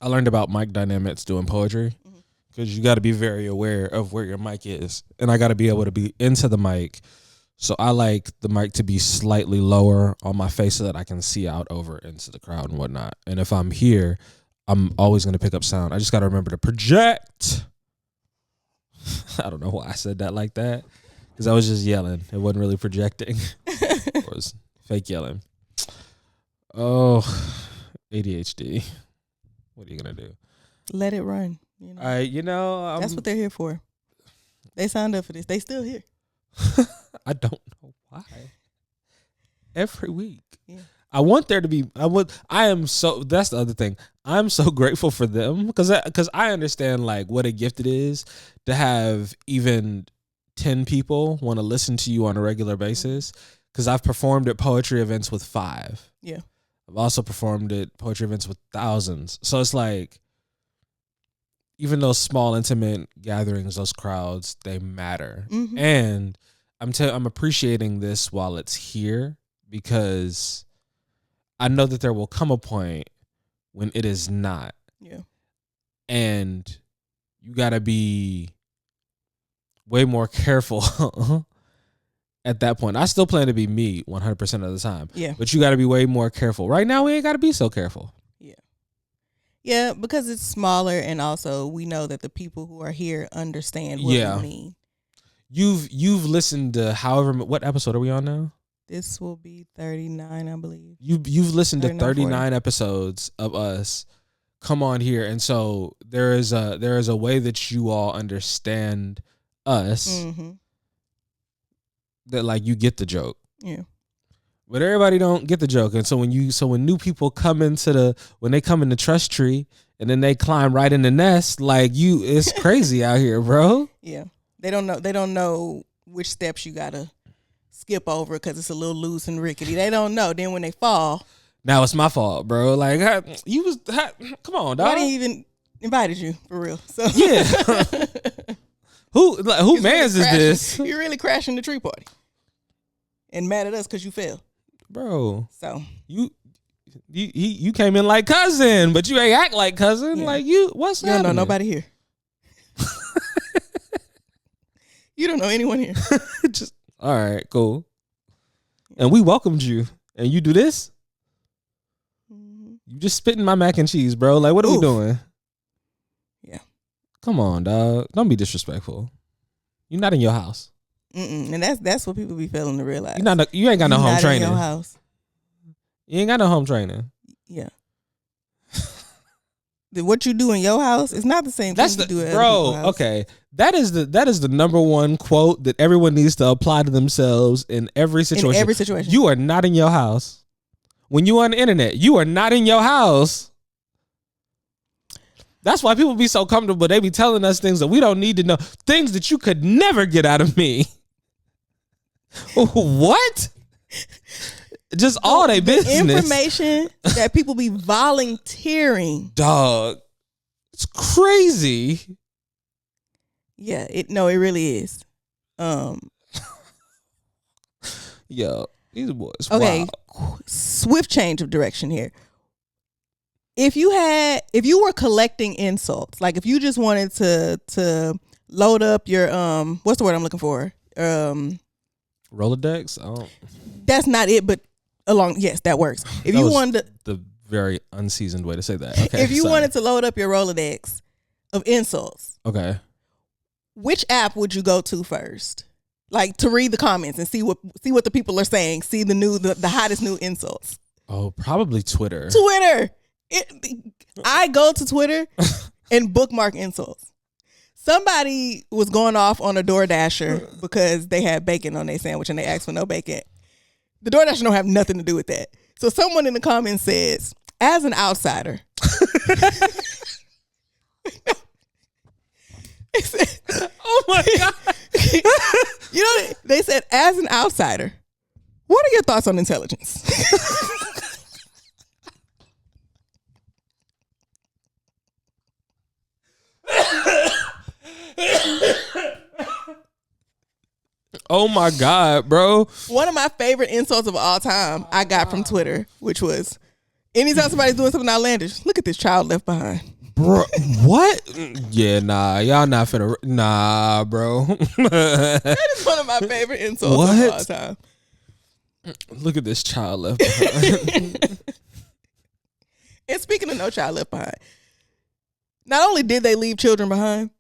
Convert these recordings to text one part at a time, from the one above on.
I learned about mic dynamics doing poetry because you got to be very aware of where your mic is, and I got to be able to be into the mic. So I like the mic to be slightly lower on my face so that I can see out over into the crowd and whatnot. And if I'm here, I'm always going to pick up sound. I just got to remember to project. I don't know why I said that like that because I was just yelling. It wasn't really projecting. It was fake yelling. Oh, ADHD. What are you going to do? Let it run. That's what they're here for. They signed up for this. They still here. I don't know why. Every week. Yeah. I want there to be, that's the other thing. I'm so grateful for them because I understand like what a gift it is to have even 10 people want to listen to you on a regular basis because I've performed at poetry events with 5. Yeah. I've also performed at poetry events with thousands. So it's like, even those small, intimate gatherings, those crowds, they matter. Mm-hmm. And I'm appreciating this while it's here because I know that there will come a point when it is not. Yeah. And you got to be way more careful at that point. I still plan to be me 100% of the time. Yeah. But you got to be way more careful. Right now, we ain't got to be so careful. Yeah. Yeah, because it's smaller and also we know that the people who are here understand what we mean. You've listened to what episode are we on now? This will be 39, I believe. You've listened to 39 40. episodes of us come on here, and so there is a way that you all understand us that like you get the joke. Yeah. But everybody don't get the joke, and so when new people come into the trust tree and then they climb right in the nest, like it's crazy out here, bro. Yeah. They don't know which steps you gotta skip over because it's a little loose and rickety. They don't know. Then when they fall, now it's my fault, bro. Like come on, dog. I didn't even invited you for real. So yeah. Who mans is this? You're really crashing the tree party and mad at us because you fell, bro. So you came in like cousin, but you ain't act like cousin. Yeah. Like what's you happening? don't know nobody here. You don't know anyone here. Just all right, cool. And we welcomed you, and you do this. You just spitting my mac and cheese, bro. Like, what are we doing? Yeah. Come on, dog. Don't be disrespectful. You're not in your house. And that's what people be failing to realize. You ain't got no home training. In your house. You ain't got no home training. Yeah. What you do in your house is not the same thing you do at other people's house. Okay. That is the number one quote that everyone needs to apply to themselves in every situation. In every situation. You are not in your house. When you on the internet, you are not in your house. That's why people be so comfortable. They be telling us things that we don't need to know. Things that you could never get out of me. What? Just all they business. Information that people be volunteering. Dog. It's crazy. Yeah, it really is. Yo, these boys. Okay, wow. Swift change of direction here. If you were collecting insults, like if you just wanted to load up your what's the word I'm looking for? Rolodex? Oh. That's not it, but yes, that works. If you wanted the very unseasoned way to say that. Okay. If you wanted to load up your Rolodex of insults. Okay. Which app would you go to first? Like to read the comments and see what the people are saying, see the hottest new insults. Oh, probably Twitter. I go to Twitter and bookmark insults. Somebody was going off on a DoorDasher because they had bacon on their sandwich and they asked for no bacon. The DoorDasher don't have nothing to do with that. So someone in the comments says, as an outsider. Oh my God. They said, as an outsider, what are your thoughts on intelligence? Oh my God, bro. One of my favorite insults of all time I got from Twitter, which was, Anytime somebody's doing something outlandish, look at this child left behind. Bro, what? Yeah, nah, y'all not finna. Nah, bro. That is one of my favorite insults of all time. Look at this child left behind. And speaking of No Child Left Behind, not only did they leave children behind,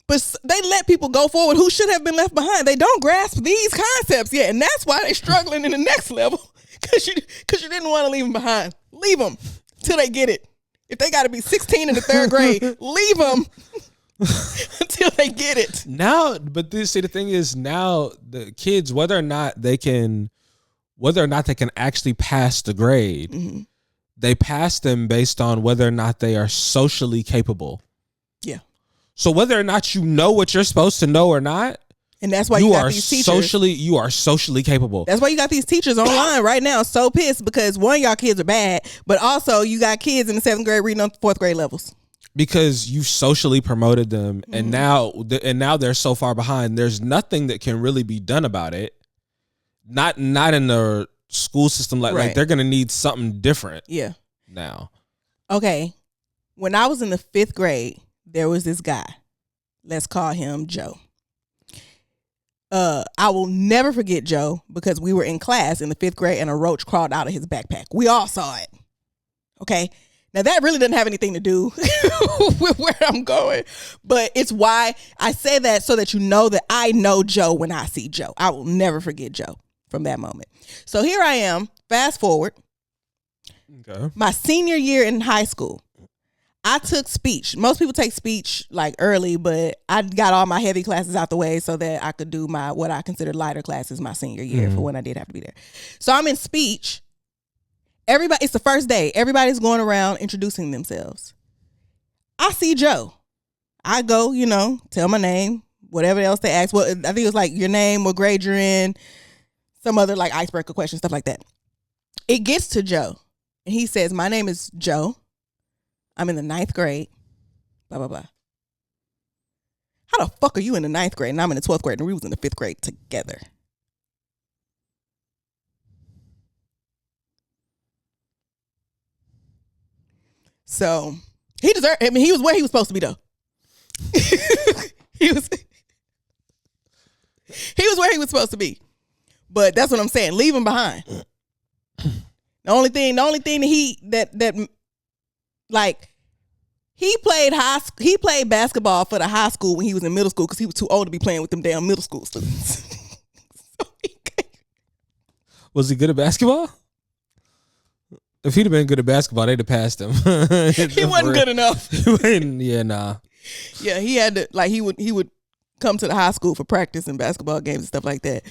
but they let people go forward who should have been left behind. They don't grasp these concepts yet, and that's why they're struggling in the next level. Because you didn't want to leave them behind. Leave them till they get it. If they got to be 16 in the third grade, leave them until they get it. Now, but the thing is, now the kids, whether or not they can actually pass the grade, mm-hmm. they pass them based on whether or not they are socially capable. Yeah. So whether or not you know what you're supposed to know or not, and that's why you got these teachers. You are socially capable. That's why you got these teachers online right now so pissed because one, y'all kids are bad, but also you got kids in the 7th grade reading on 4th grade levels. Because you socially promoted them, mm-hmm. and now they're so far behind. There's nothing that can really be done about it. Not in the school system. Like they're gonna need something different. Yeah. Now. Okay. When I was in the 5th grade, there was this guy. Let's call him Joe. I will never forget Joe because we were in class in the 5th grade and a roach crawled out of his backpack. We all saw it. Okay. Now that really doesn't have anything to do with where I'm going, but it's why I say that so that you know that I know Joe when I see Joe. I will never forget Joe from that moment. So here I am, fast forward, my senior year in high school. I took speech. Most people take speech like early, but I got all my heavy classes out the way so that I could do my what I considered lighter classes my senior year for when I did have to be there. So I'm in speech. It's the first day. Everybody's going around introducing themselves. I see Joe. I go, tell my name, whatever else they ask. Well, I think it was like your name, what grade you're in, some other like icebreaker question, stuff like that. It gets to Joe, and he says, "My name is Joe. I'm in the 9th grade, blah, blah, blah." How the fuck are you in the 9th grade and I'm in the 12th grade and we was in the 5th grade together? So he was where he was supposed to be though. He was where he was supposed to be. But that's what I'm saying. Leave him behind. The only thing that he played basketball for the high school when he was in middle school because he was too old to be playing with them damn middle school students. Was he good at basketball? If he'd have been good at basketball, they'd have passed him. He wasn't good enough. Yeah, nah. Yeah, he had to he would come to the high school for practice and basketball games and stuff like that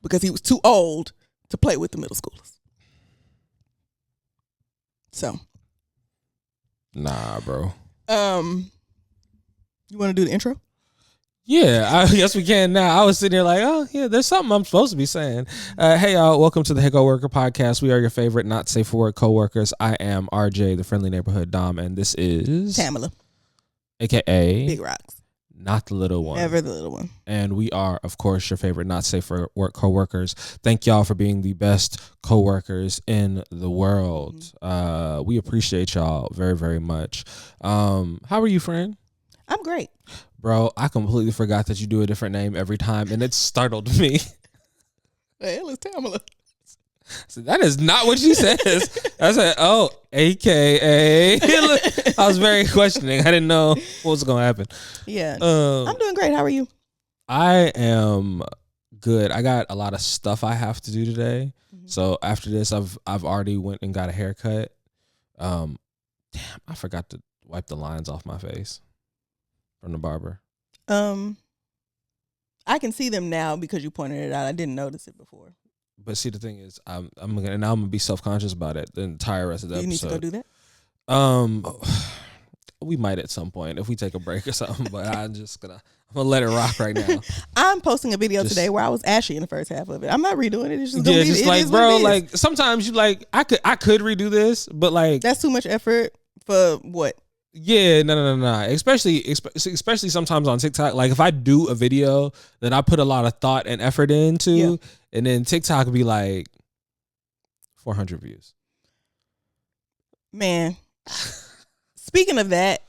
because he was too old to play with the middle schoolers. So. Nah, bro. You want to do the intro? Yeah, I guess we can now. I was sitting here like, oh, yeah, there's something I'm supposed to be saying. Hey, y'all, welcome to the Hey Coworker Podcast. We are your favorite not safe for work coworkers. I am RJ, the friendly neighborhood Dom, and this is... Tamala. AKA... Big Rocks. Not the little one. Never the little one. And we are, of course, your favorite not safe for work coworkers. Thank y'all for being the best coworkers in the world. Mm-hmm. We appreciate y'all very, very much. How are you, friend? I'm great. Bro, I completely forgot that you do a different name every time, and it startled me. The hell is Tamala? So that is not what she says. I said, oh, AKA. I was very questioning. I didn't know what was going to happen. Yeah. I'm doing great. How are you? I am good. I got a lot of stuff I have to do today. Mm-hmm. So after this, I've already went and got a haircut. Damn, I forgot to wipe the lines off my face from the barber. I can see them now because you pointed it out. I didn't notice it before. But see, the thing is, I'm gonna be self-conscious about it the entire rest of the episode. You need to go do that? We might at some point if we take a break or something, but I'm gonna let it rock right now. I'm posting a video today where I was ashy in the first half of it. I'm not redoing it. It's just gonna be, just like, bro, like sometimes you like I could redo this, but like that's too much effort for what? Yeah, no. Especially sometimes on TikTok. Like if I do a video that I put a lot of thought and effort into, and then TikTok would be like 400 views. Man, speaking of that,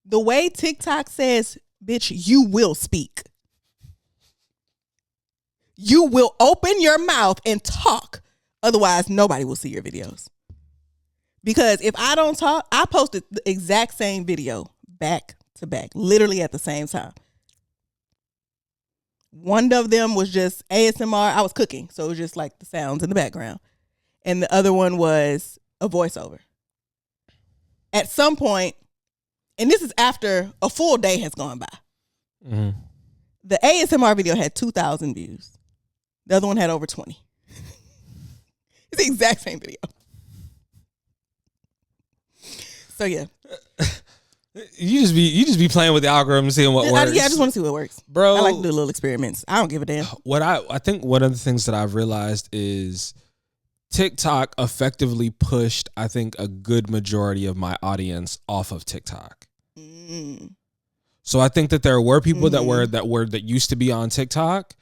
the way TikTok says, bitch, you will speak. You will open your mouth and talk. Otherwise, nobody will see your videos. Because if I don't talk, I posted the exact same video back to back, literally at the same time. One of them was just ASMR. I was cooking, so it was just like the sounds in the background. And the other one was a voiceover. At some point, and this is after a full day has gone by, the ASMR video had 2,000 views. The other one had over 20. It's the exact same video. So yeah. You just be playing with the algorithm, seeing what works. Yeah, I just want to see what works, bro. I like to do little experiments. I don't give a damn. What I think one of the things that I've realized is TikTok effectively pushed, I think, a good majority of my audience off of TikTok. So I think that there were people that used to be on TikTok,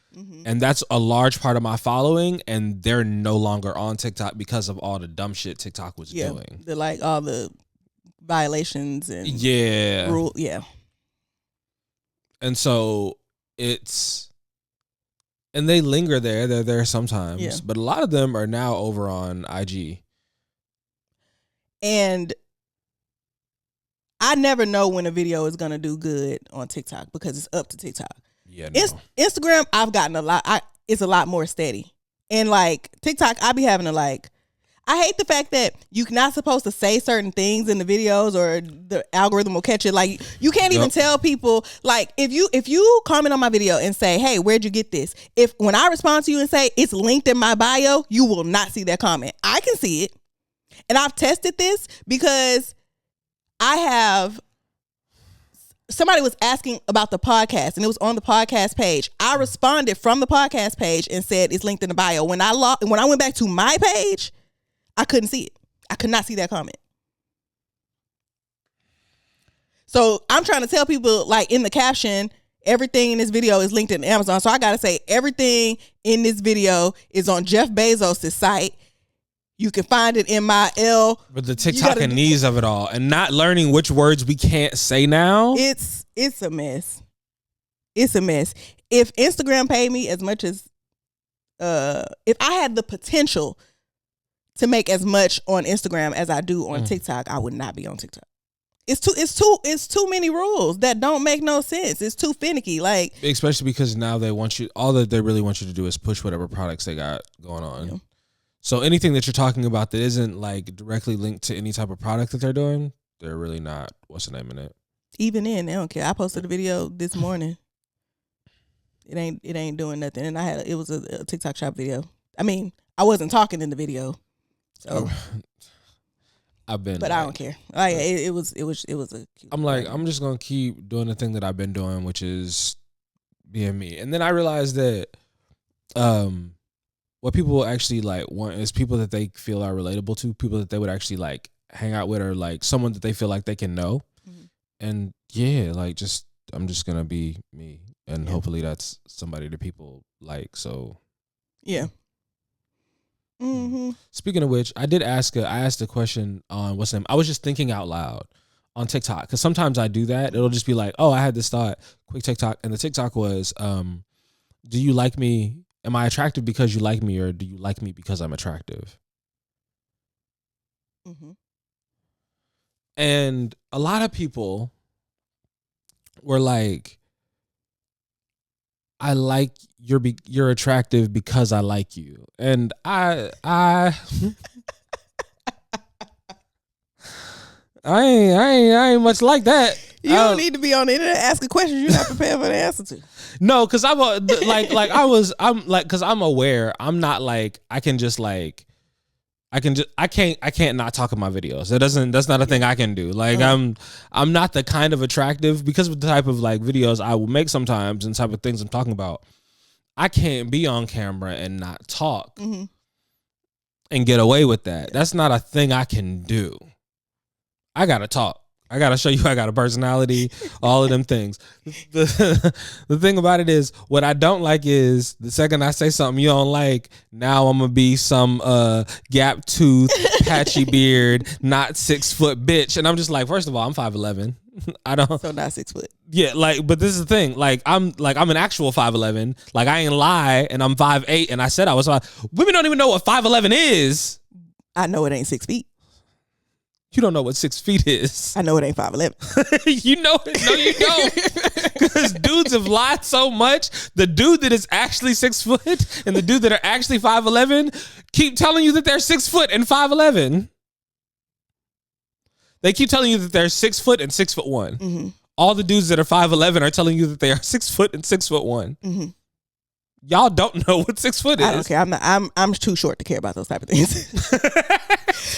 and that's a large part of my following, and they're no longer on TikTok because of all the dumb shit TikTok was doing. The like all the violations and rule, and so it's, and they linger there. They're there sometimes, but a lot of them are now over on IG. And I never know when a video is gonna do good on TikTok because it's up to TikTok. Yeah, no. Instagram, I've gotten a lot. It's a lot more steady, and like TikTok, I be having to like. I hate the fact that you're not supposed to say certain things in the videos or the algorithm will catch it. Like you can't even tell people, like if you comment on my video and say, hey, where'd you get this? When I respond to you and say it's linked in my bio, you will not see that comment. I can see it. And I've tested this because somebody was asking about the podcast and it was on the podcast page. I responded from the podcast page and said it's linked in the bio. When I went back to my page, I couldn't see it. I could not see that comment. So I'm trying to tell people, like in the caption, everything in this video is linked in Amazon. So I got to say everything in this video is on Jeff Bezos' site. You can find it in my But the TikTok and knees of it all, and not learning which words we can't say now. It's a mess. It's a mess. If Instagram paid me as much as, if I had the potential to make as much on Instagram as I do on TikTok, I would not be on TikTok. It's too many rules that don't make no sense. It's too finicky. Like, especially because now they want you, all that they really want you to do is push whatever products they got going on. Yeah. So anything that you're talking about that isn't like directly linked to any type of product that they're doing, they're really not. What's the name in it? Even then, they don't care. I posted a video this morning. It ain't doing nothing, and it was a TikTok shop video. I mean, I wasn't talking in the video. So but like, I don't care. Like it was a cute I'm like, I'm just gonna keep doing the thing that I've been doing, which is being me. And then I realized that what people actually like want is people that they feel are relatable to, people that they would actually like hang out with, or like someone that they feel like they can know. And like I'm just gonna be me, and hopefully that's somebody that people like. So Speaking of which, I asked a question on what's the name. I was just thinking out loud on TikTok, because sometimes I do that. It'll just be like, oh, I had this thought, quick TikTok, and the TikTok was, do you like me? Am I attractive because you like me, or do you like me because I'm attractive? And a lot of people were like, I like you're attractive because I like you. And I ain't much like that. You don't need to be on the internet asking questions you're not prepared for the answer to. No, because I'm aware. I'm not like I can't not talk in my videos. That's not a thing I can do. Like I'm not the kind of attractive, because of the type of like videos I will make sometimes and type of things I'm talking about. I can't be on camera and not talk and get away with that. That's not a thing I can do. I gotta talk. I gotta show you I got a personality, all of them things. The thing about it is, what I don't like is the second I say something you don't like, now I'm gonna be some gap tooth, patchy beard, not 6 foot bitch. And I'm just like, first of all, I'm 5'11". I don't. So not 6 foot. Yeah, like, but this is the thing. I'm an actual 5'11". Like, I ain't lie, and I'm 5'8", and I said I was 5. Women don't even know what 5'11" is. I know it ain't 6 feet. You don't know what 6 feet is. I know it ain't 5'11". You know it. No, you don't. Because dudes have lied so much. The dude that is actually 6 foot and the dude that are actually 5'11" keep telling you that they're 6 foot and 5'11". They keep telling you that they're 6 foot and 6'1". Mm-hmm. All the dudes that are 5'11" are telling you that they are 6 foot and 6'1". Mm-hmm. Y'all don't know what 6 foot is. I don't care. I'm too short to care about those type of things.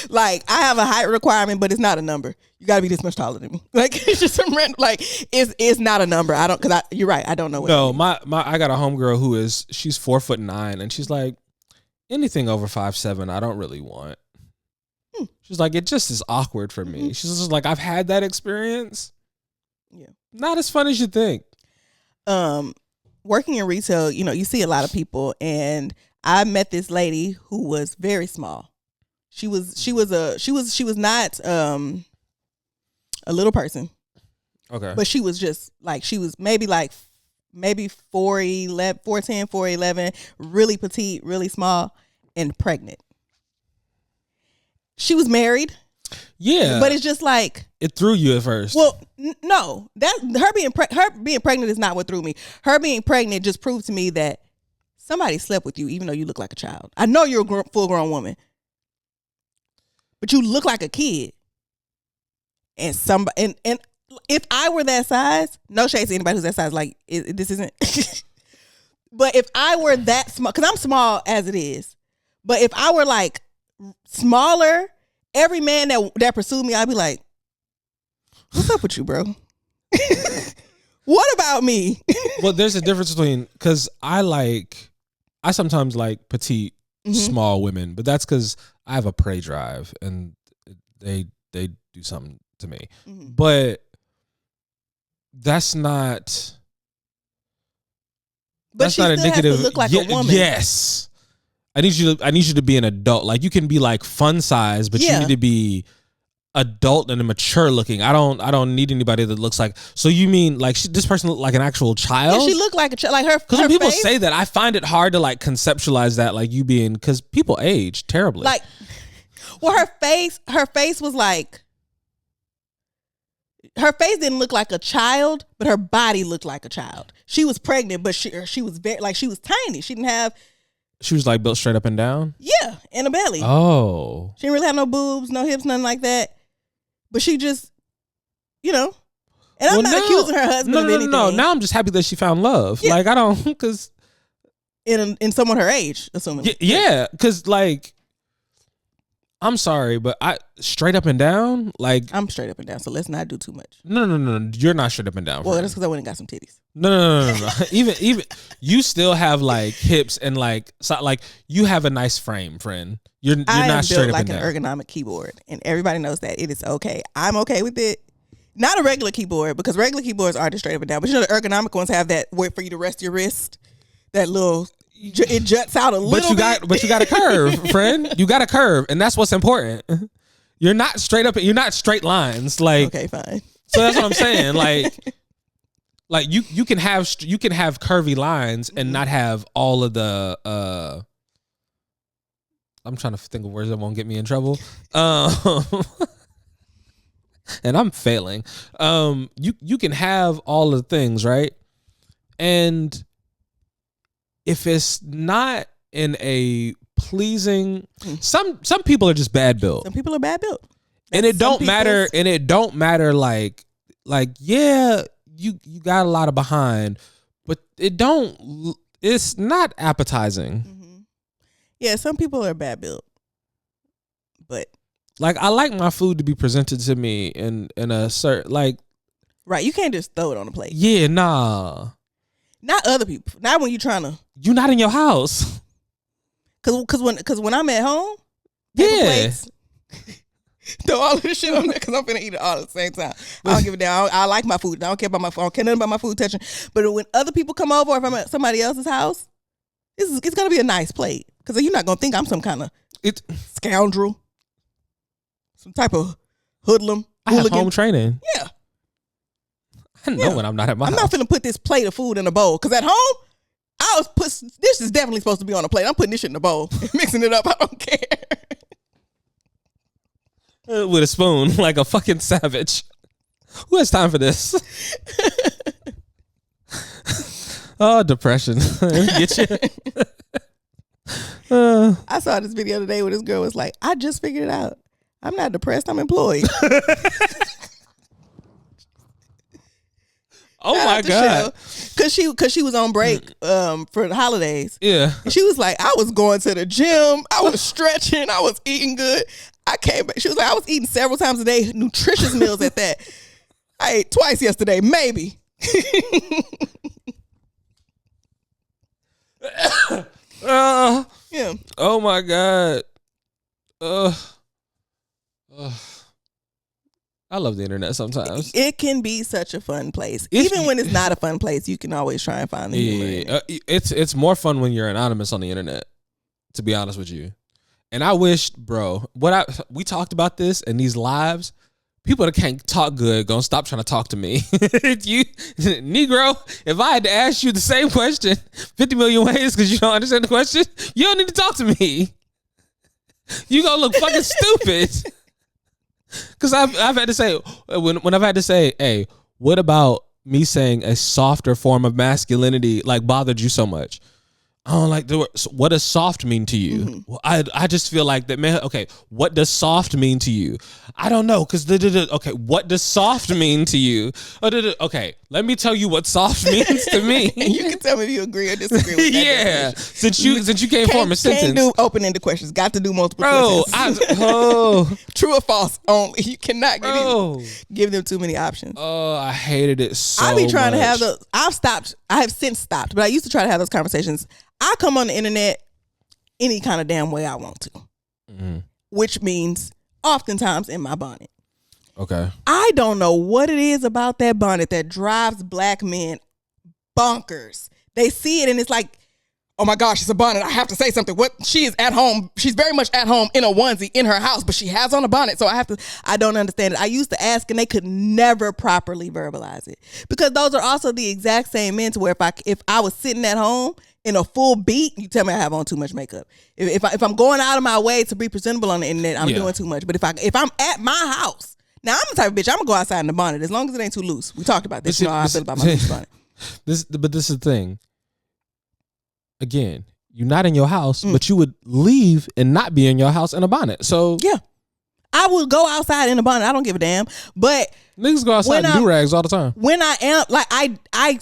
Like, I have a height requirement, but it's not a number. You got to be this much taller than me. Like, it's just some random. Like, it's not a number. I don't, because you're right. I don't know what. No, I got a homegirl she's 4'9", and she's like, anything over 5'7", I don't really want. She's like, it just is awkward for me. She's just like, I've had that experience. Yeah, not as fun as you think. Working in retail, you see a lot of people, and I met this lady who was very small. She was not a little person. Okay. But she was just like, she was maybe 4'10", 4'11", really petite, really small, and pregnant. She was married. Yeah. But it's just like, it threw you at first. Well, no. That her being pregnant is not what threw me. Her being pregnant just proved to me that somebody slept with you even though you look like a child. I know you're a full grown woman, but you look like a kid. And and if I were that size, no shade to anybody who's that size, like, this isn't. But if I were that small, because I'm small as it is, but if I were like smaller, every man that pursued me, I'd be like, what's up with you, bro? What about me? Well, there's a difference between, because I sometimes like petite, small women, but that's because I have a prey drive and they do something to me. Mm-hmm. But that's not. But that's she not still indicative. has to look like a woman. Yes. I need you to be an adult. Like, you can be like fun size, but you need to be adult and mature looking. I don't need anybody that looks like. So you mean like this person looked like an actual child? Yeah, she looked like a child. Like her. Because when people say that, I find it hard to like conceptualize that, like you being, because people age terribly. Like, well, her face was like. Her face didn't look like a child, but her body looked like a child. She was pregnant, but she was very, like, she was tiny. She didn't have. She was like built straight up and down? Yeah, in a belly. Oh. She didn't really have no boobs, no hips, nothing like that. But she just, And I'm not accusing her husband of anything. No. Now I'm just happy that she found love. Yeah. Like, I don't, because. In someone her age, assuming. Yeah, because, like, I'm sorry, but I straight up and down, like. I'm straight up and down, so let's not do too much. No. You're not straight up and down. Well, that's because I went and got some titties. No. Even you still have like hips and like, so, like, you have a nice frame, friend. You're not straight up like and down. I am built like an ergonomic keyboard, and everybody knows that it is okay. I'm okay with it. Not a regular keyboard, because regular keyboards are just straight up and down. But the ergonomic ones have that way for you to rest your wrist. That little, it juts out a little bit. But you got a curve, friend. You got a curve, and that's what's important. You're not straight up. You're not straight lines. Like, okay, fine. So that's what I'm saying. Like you can have curvy lines and not have all of the. I'm trying to think of words that won't get me in trouble. And I'm failing. You can have all of the things, right? And if it's not in a pleasing, some people are just bad built. Some people are bad built. And it don't matter. And it don't matter. Like, yeah, you got a lot of behind, but it's not appetizing. Mm-hmm. Yeah, some people are bad built, but like, I like my food to be presented to me in a certain, like, right. You can't just throw it on a plate. Yeah, nah. Not other people. Not when you're trying to. You're not in your house. Cause when I'm at home, yeah. plates, Throw all of this shit on there because I'm finna eat it all at the same time. I don't give a damn. I like my food. I don't care about my phone. I don't care nothing about my food touching. But when other people come over, or if I'm at somebody else's house, it's gonna be a nice plate. Because you're not gonna think I'm some kind of scoundrel, some type of hoodlum. I have home training. Yeah. I know when I'm not at my house. I'm not finna put this plate of food in a bowl. Because at home, this is definitely supposed to be on a plate. I'm putting this shit in a bowl. Mixing it up. I don't care. With a spoon, like a fucking savage. Who has time for this? Oh, depression. Get you. I saw this video today where this girl was like, I just figured it out. I'm not depressed. I'm employed. Oh my God. Cause she was on break for the holidays. Yeah. And she was like, I was going to the gym, I was stretching, I was eating good. I came back. She was like, I was eating several times a day, nutritious meals at that. I ate twice yesterday, maybe. Yeah. Oh my God. I love the internet sometimes. It can be such a fun place. Even when it's not a fun place, you can always try and find the humor. It's more fun when you're anonymous on the internet, to be honest with you. And I wish, bro, we talked about this in these lives. People that can't talk good gonna stop trying to talk to me. You, Negro, if I had to ask you the same question 50 million ways because you don't understand the question, you don't need to talk to me. You gonna look fucking stupid. Because I've had to say, when I've had to say, hey, what about me saying a softer form of masculinity like bothered you so much? I don't like the word. What does soft mean to you? Mm-hmm. Well, I just feel like that, man. Okay, what does soft mean to you? I don't know, because okay, what does soft mean to you? Okay, let me tell you what soft means to me. You can tell me if you agree or disagree with that. Yeah, definition. since you can't form a sentence. Can't do open-ended questions. Got to do multiple questions. True or false only. You cannot give them too many options. Oh, I hated it so much. I be trying to have those. I have since stopped, but I used to try to have those conversations. I come on the internet any kind of damn way I want to, which means oftentimes in my bonnet. Okay. I don't know what it is about that bonnet that drives black men bonkers. They see it and it's like, oh my gosh, it's a bonnet. I have to say something. What she is at home. She's very much at home in a onesie in her house, but she has on a bonnet. So I don't understand it. I used to ask and they could never properly verbalize it, because those are also the exact same men to where if I was sitting at home in a full beat, you tell me I have on too much makeup. If I'm going out of my way to be presentable on the internet, I'm doing too much. But if I'm at my house, now I'm the type of bitch, I'm gonna go outside in the bonnet as long as it ain't too loose. We talked about this. You know how I feel about my loose bonnet. But this is the thing. Again, you're not in your house, but you would leave and not be in your house in a bonnet. So yeah, I would go outside in a bonnet. I don't give a damn. But niggas go outside in do-rags all the time. When I am like I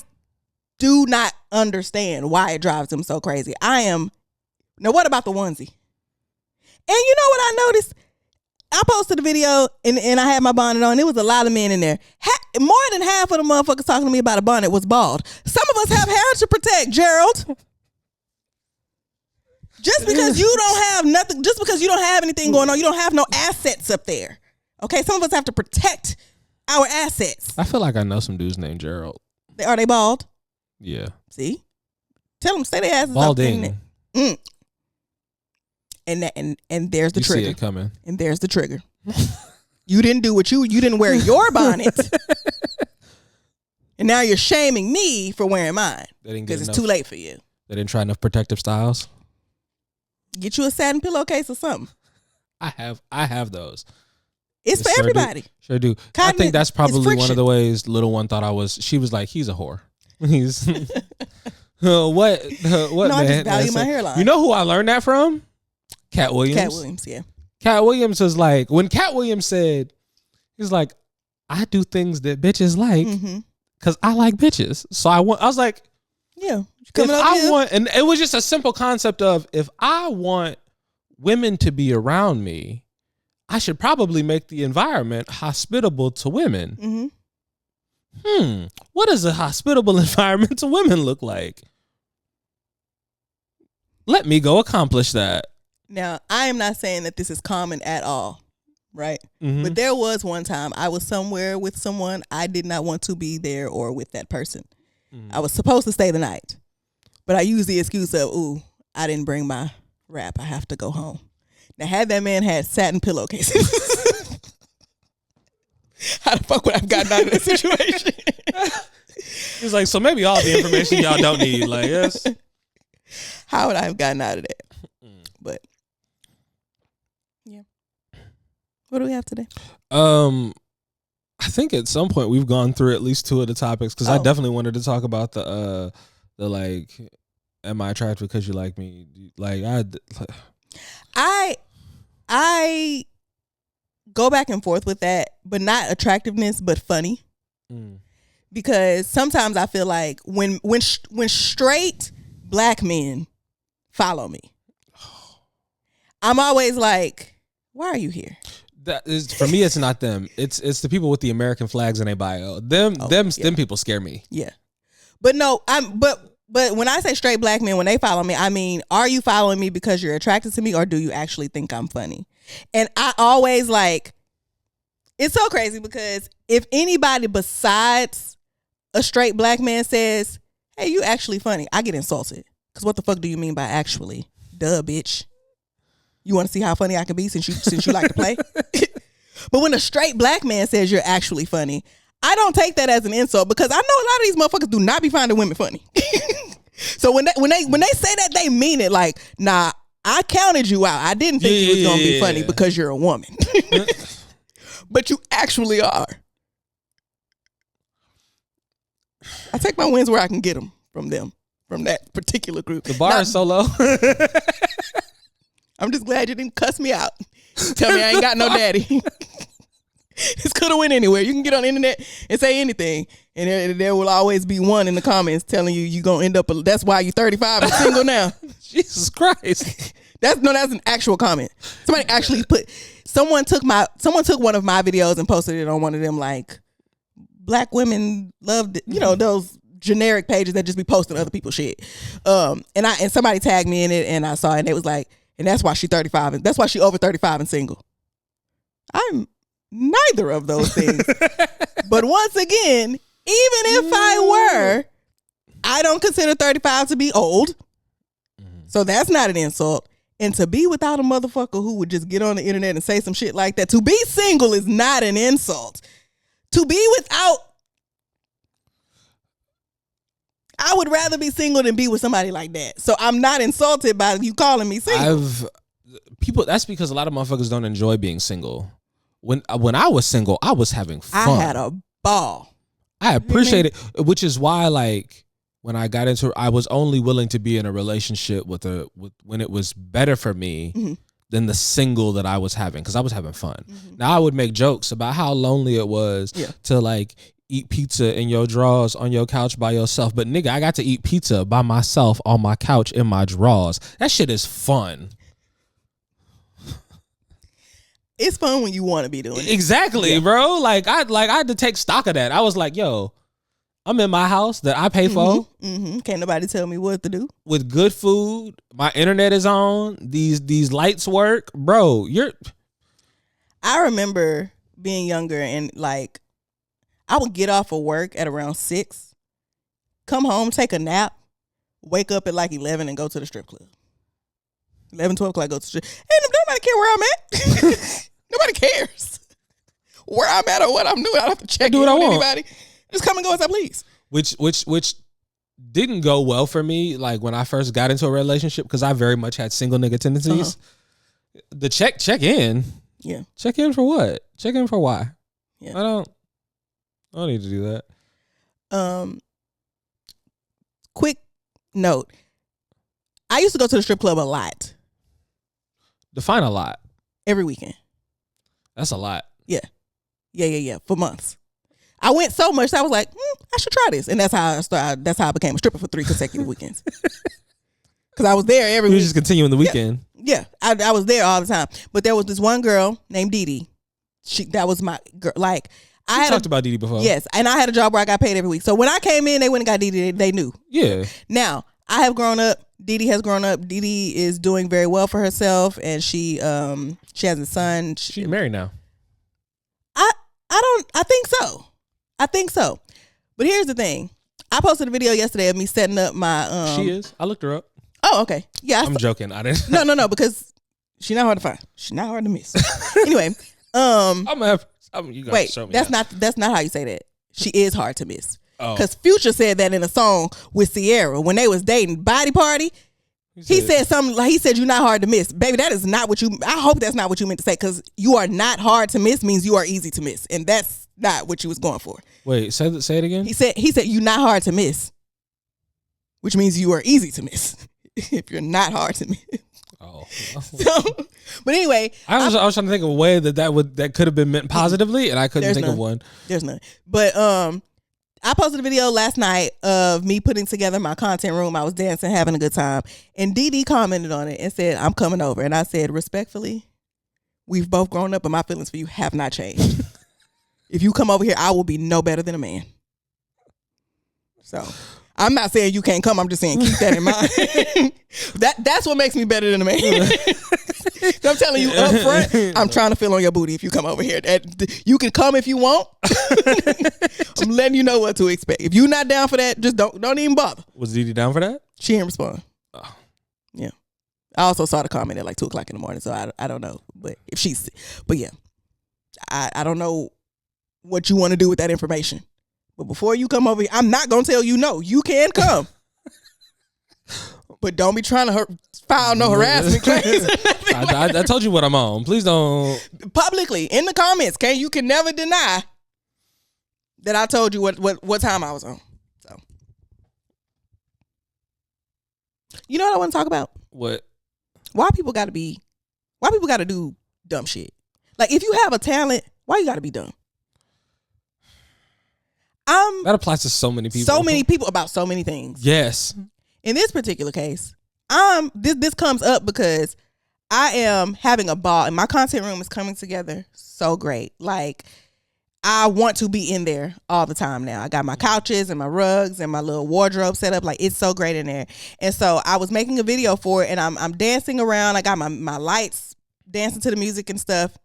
do not understand why it drives them so crazy. Now what about the onesie? And you know what I noticed? I posted a video and I had my bonnet on. There was a lot of men in there. More than half of the motherfuckers talking to me about a bonnet was bald. Some of us have hair to protect, Gerald. Just because you don't have nothing, just because you don't have anything going on, you don't have no assets up there. Okay, some of us have to protect our assets. I feel like I know some dudes named Gerald. Are they bald? Yeah. See? Tell them, stay their asses balding. And there's the trigger. You see it coming. And there's the trigger. You didn't do what you didn't wear your bonnet. And now you're shaming me for wearing mine. Because it's too late for you. They didn't try enough protective styles. Get you a satin pillowcase or something. I have those. It's for everybody. Sure do. I think that's probably one of the ways Little One thought I was. She was like, he's a whore. He's what? No, man? I just value my hairline. You know who I learned that from? Cat Williams. Cat Williams, yeah. Cat Williams was like, when Cat Williams said, he's like, I do things that bitches like because I like bitches. So I was like, yeah. And it was just a simple concept of, if I want women to be around me, I should probably make the environment hospitable to women. What does a hospitable environment to women look like? Let me go accomplish that. Now, I am not saying that this is common at all, right? Mhm. But there was one time I was somewhere with someone I did not want to be there or with that person. I was supposed to stay the night, but I used the excuse of, ooh, I didn't bring my wrap. I have to go home. Now, had that man had satin pillowcases, how the fuck would I have gotten out of that situation? It's like, so maybe all the information y'all don't need. Like, yes. How would I have gotten out of that? But yeah. What do we have today? I think at some point we've gone through at least two of the topics because I definitely wanted to talk about the like, am I attractive because you like me? Like I go back and forth with that, but not attractiveness, but funny. Because sometimes I feel like when straight black men follow me, I'm always like, why are you here? That is, for me, it's not them. It's the people with the American flags in their bio. Them people scare me. Yeah, but no, but when I say straight black men, when they follow me, I mean, are you following me because you're attracted to me, or do you actually think I'm funny? And I always like, it's so crazy because if anybody besides a straight black man says, "Hey, you actually funny," I get insulted because what the fuck do you mean by actually? Duh, bitch. You want to see how funny I can be since you like to play? But when a straight black man says you're actually funny, I don't take that as an insult because I know a lot of these motherfuckers do not be finding women funny. So when they say that, they mean it. Like, nah, I counted you out. I didn't think you was gonna be funny because you're a woman, but you actually are. I take my wins where I can get them from that particular group. The bar is so low. I'm just glad you didn't cuss me out. Tell me I ain't got no daddy. This could have went anywhere. You can get on the internet and say anything, and there will always be one in the comments telling you gonna end up. That's why you're 35 and single now. Jesus Christ. That's an actual comment. Somebody actually someone took one of my videos and posted it on one of them like black women loved it, those generic pages that just be posting other people's shit. And somebody tagged me in it and I saw it and it was like, and that's why she's 35 and that's why she over 35 and single. I'm neither of those things. But once again, even if I were, I don't consider 35 to be old. So that's not an insult. And to be without a motherfucker who would just get on the internet and say some shit like that, to be single is not an insult. To be without, I would rather be single than be with somebody like that. So I'm not insulted by you calling me single. That's because a lot of motherfuckers don't enjoy being single. When I was single, I was having fun. I had a ball. I appreciate it, which is why, like, when I got into it, I was only willing to be in a relationship with when it was better for me than the single that I was having, because I was having fun. Now I would make jokes about how lonely it was to like eat pizza in your drawers on your couch by yourself, but nigga, I got to eat pizza by myself on my couch in my drawers. That shit is fun. It's fun when you want to be doing it. Exactly, bro. Like I had to take stock of that. I was like, yo, I'm in my house that I pay for. Can't nobody tell me what to do. With good food, my internet is on. These lights work, bro. I remember being younger and like I would get off of work at around 6, come home, take a nap, wake up at like 11 and go to the strip club. 11, 12 o'clock, go to the strip. Ain't nobody care where I'm at. Nobody cares where I'm at or what I'm doing. I don't have to check in with anybody. Just come and go as I please. Which didn't go well for me, like when I first got into a relationship, because I very much had single nigga tendencies. The check in. Yeah. Check in for what? Check in for why? Yeah. I don't need to do that. Quick note. I used to go to the strip club a lot. Define a lot. Every weekend. That's a lot. Yeah. For months. I went so much that I was like, I should try this. And that's how I started. That's how I became a stripper for 3 consecutive weekends. Because I was there every week. You just continuing the weekend. Yeah. I was there all the time. But there was this one girl named Dee Dee. That was my girl. Like, I talked about Dee Dee before. Yes. And I had a job where I got paid every week. So when I came in, they went and got Dee Dee. They knew. Yeah. Now, I have grown up. Dee Dee has grown up. Dee Dee is doing very well for herself. And she has a son. She's married now. I think so. But here's the thing. I posted a video yesterday of me setting up my She is. I looked her up. Oh, okay. Yeah. I'm joking. I didn't. No, because she's not hard to find. She's not hard to miss. Anyway, you wait, show me that's not how you say that. She is hard to miss. Because Future said that in a song with Sierra when they was dating, Body Party. He said something like, he said, you're not hard to miss. Baby, that is not what you, I hope that's not what you meant to say, because you are not hard to miss means you are easy to miss. And that's not what you was going for. Wait, say it again? He said you're not hard to miss, which means you are easy to miss if you're not hard to miss. Oh. So, but anyway. I was trying to think of a way that could have been meant positively, and I couldn't think of one. There's none. But I posted a video last night of me putting together my content room. I was dancing, having a good time. And Dee commented on it and said, I'm coming over. And I said, respectfully, we've both grown up, but my feelings for you have not changed. If you come over here, I will be no better than a man. So I'm not saying you can't come. I'm just saying keep that in mind. That's what makes me better than a man. I'm telling you up front, I'm trying to feel on your booty if you come over here. You can come if you want. I'm letting you know what to expect. If you're not down for that, just don't even bother. Was Dee down for that? She didn't respond. Oh. Yeah. I also saw the comment at like 2:00 in the morning, so I don't know. But yeah. I don't know what you want to do with that information. But before you come over here, I'm not going to tell you no. You can come. But don't be trying to file no harassment claims. I told you what I'm on. Please don't. Publicly, in the comments, you can never deny that I told you what time I was on. So, you know what I want to talk about? What? Why people got to do dumb shit? Like, if you have a talent, why you got to be dumb? That applies to so many people. So many people about so many things. Yes. In this particular case, this comes up because I am having a ball and my content room is coming together so great. Like, I want to be in there all the time now. I got my couches and my rugs and my little wardrobe set up. Like, it's so great in there. And so I was making a video for it and I'm dancing around. I got my lights dancing to the music and stuff.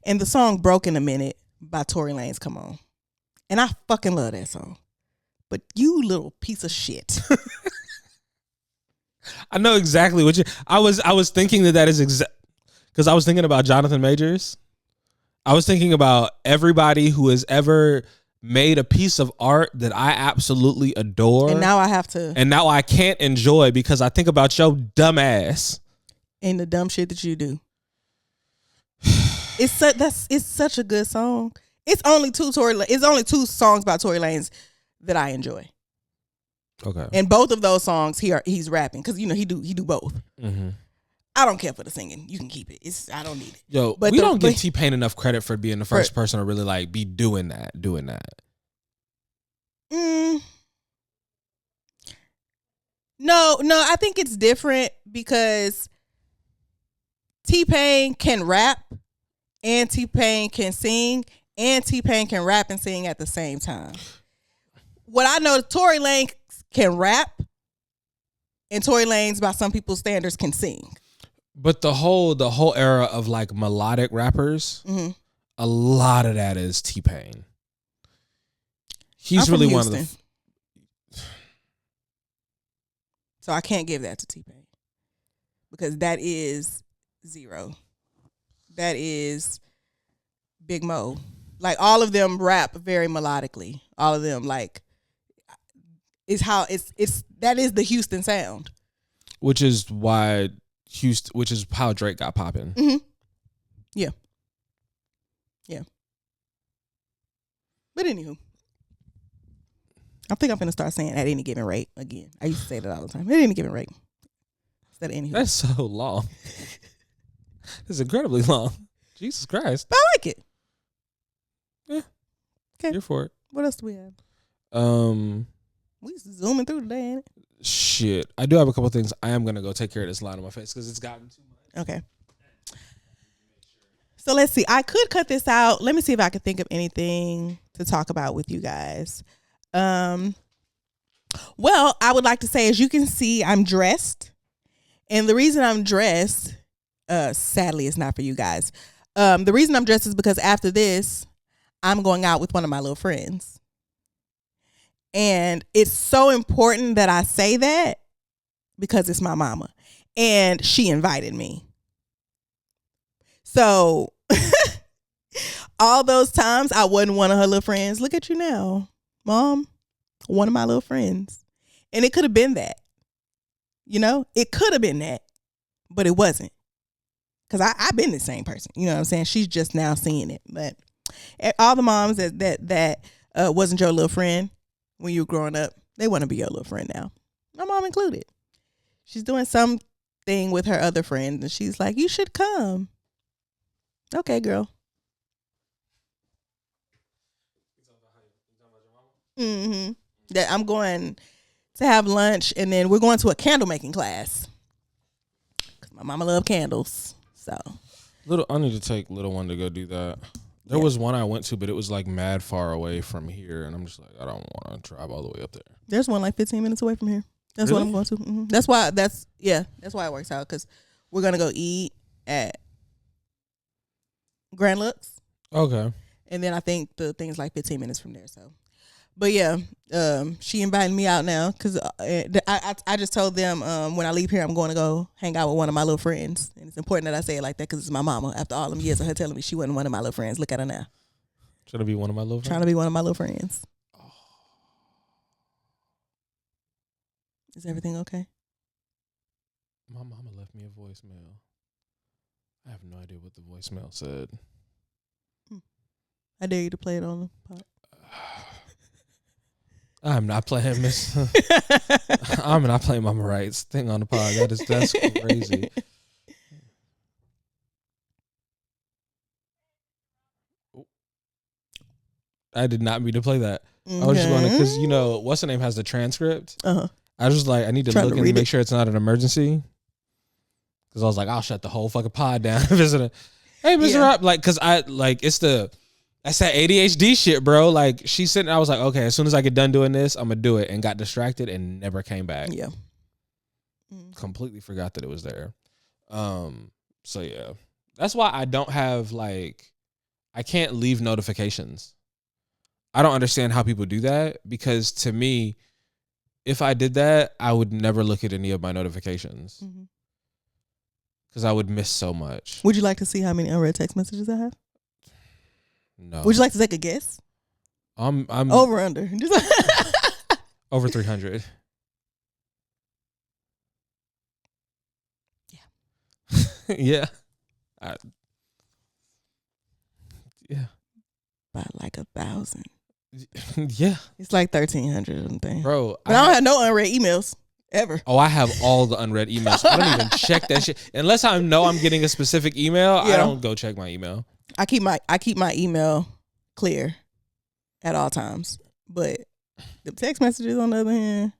And the song Broke in a Minute by Tory Lanez come on. And I fucking love that song. But you little piece of shit. I know exactly what I was thinking that is exact, because I was thinking about Jonathan Majors. I was thinking about everybody who has ever made a piece of art that I absolutely adore. And now I have to. And now I can't enjoy because I think about your dumb ass. And the dumb shit that you do. It's such a good song. It's only two songs by Tory Lanez that I enjoy. Okay. And both of those songs he's rapping because he do both. Mm-hmm. I don't care for the singing. You can keep it. I don't need it. Yo, but we don't give T-Pain enough credit for being the first person to really like be doing that. No, I think it's different because T-Pain can rap and T-Pain can sing and T-Pain can rap and sing at the same time. What I know, Tory Lanez can rap and Tory Lanez, by some people's standards, can sing. But the whole era of like melodic rappers, mm-hmm. a lot of that is T-Pain. He's really one of the. So I can't give that to T-Pain because that is zero. That is Big Mo. Like, all of them rap very melodically. All of them, like, that is the Houston sound. Which is how Drake got popping. Mm-hmm. Yeah. Yeah. But anywho, I think I'm going to start saying at any given rate again. I used to say that all the time. At any given rate. Instead of anywho. That's so long. It's incredibly long. Jesus Christ. But I like it. Yeah. Okay. You're for it. What else do we have? We zooming through today, ain't it? Shit. I do have a couple of things. I am going to go take care of this line on my face because it's gotten too much. Okay. So let's see. I could cut this out. Let me see if I can think of anything to talk about with you guys. Well, I would like to say, as you can see, I'm dressed. And the reason I'm dressed, sadly, it's not for you guys. The reason I'm dressed is because after this, I'm going out with one of my little friends. And it's so important that I say that because it's my mama. And she invited me. So all those times I wasn't one of her little friends. Look at you now, Mom, one of my little friends. And it could have been that. You know, it could have been that, but it wasn't. Because I've been the same person. You know what I'm saying? She's just now seeing it. But all the moms that wasn't your little friend when you were growing up, they want to be your little friend now. My mom included. She's doing something with her other friends, and she's like, you should come. Okay, girl. Mm-hmm. That I'm going to have lunch, and then we're going to a candle making class. Because my mama love candles. So I need to take little one to go do that. There was one I went to, but it was like mad far away from here, and I'm just like, I don't want to drive all the way up there. There's one like 15 minutes away from here. That's really? what I'm going to. Mm-hmm. That's why it works out, because we're gonna go eat at Grand Lux. Okay. And then I think the thing's like 15 minutes from there. So, but yeah, she invited me out now because I just told them when I leave here I'm going to go hang out with one of my little friends, and it's important that I say it like that because it's my mama. After all them years of her telling me she wasn't one of my little friends, look at her now. Trying to be one of my little friends. Trying to be one of my little friends. Oh. Is everything okay? My mama left me a voicemail. I have no idea what the voicemail said. I dare you to play it on the pod. I'm not playing Miss. I'm not playing Mama Wright's thing on the pod. That's crazy. I did not mean to play that. I was just going to, because what's the name has the transcript. I was just like, I need to look and make sure it's not an emergency. Because I was like, I'll shut the whole fucking pod down. Visitor, hey, Mr. Rob, like, because that's that ADHD shit, bro. Like, she's sitting, I was like, okay, as soon as I get done doing this, I'm gonna do it, and got distracted and never came back. Yeah. Completely forgot that it was there. So yeah. That's why I don't have I can't leave notifications. I don't understand how people do that, because to me, if I did that, I would never look at any of my notifications. Because I would miss so much. Would you like to see how many unread text messages I have? No. Would you like to take a guess? I'm over under. over 300. Yeah. Yeah. Yeah. By like 1,000. Yeah. It's like 1,300 or something. Bro. But I don't have no unread emails. Ever. Oh, I have all the unread emails. I don't even check that shit. Unless I know I'm getting a specific email, I don't go check my email. I keep my email clear at all times. But the text messages, on the other hand,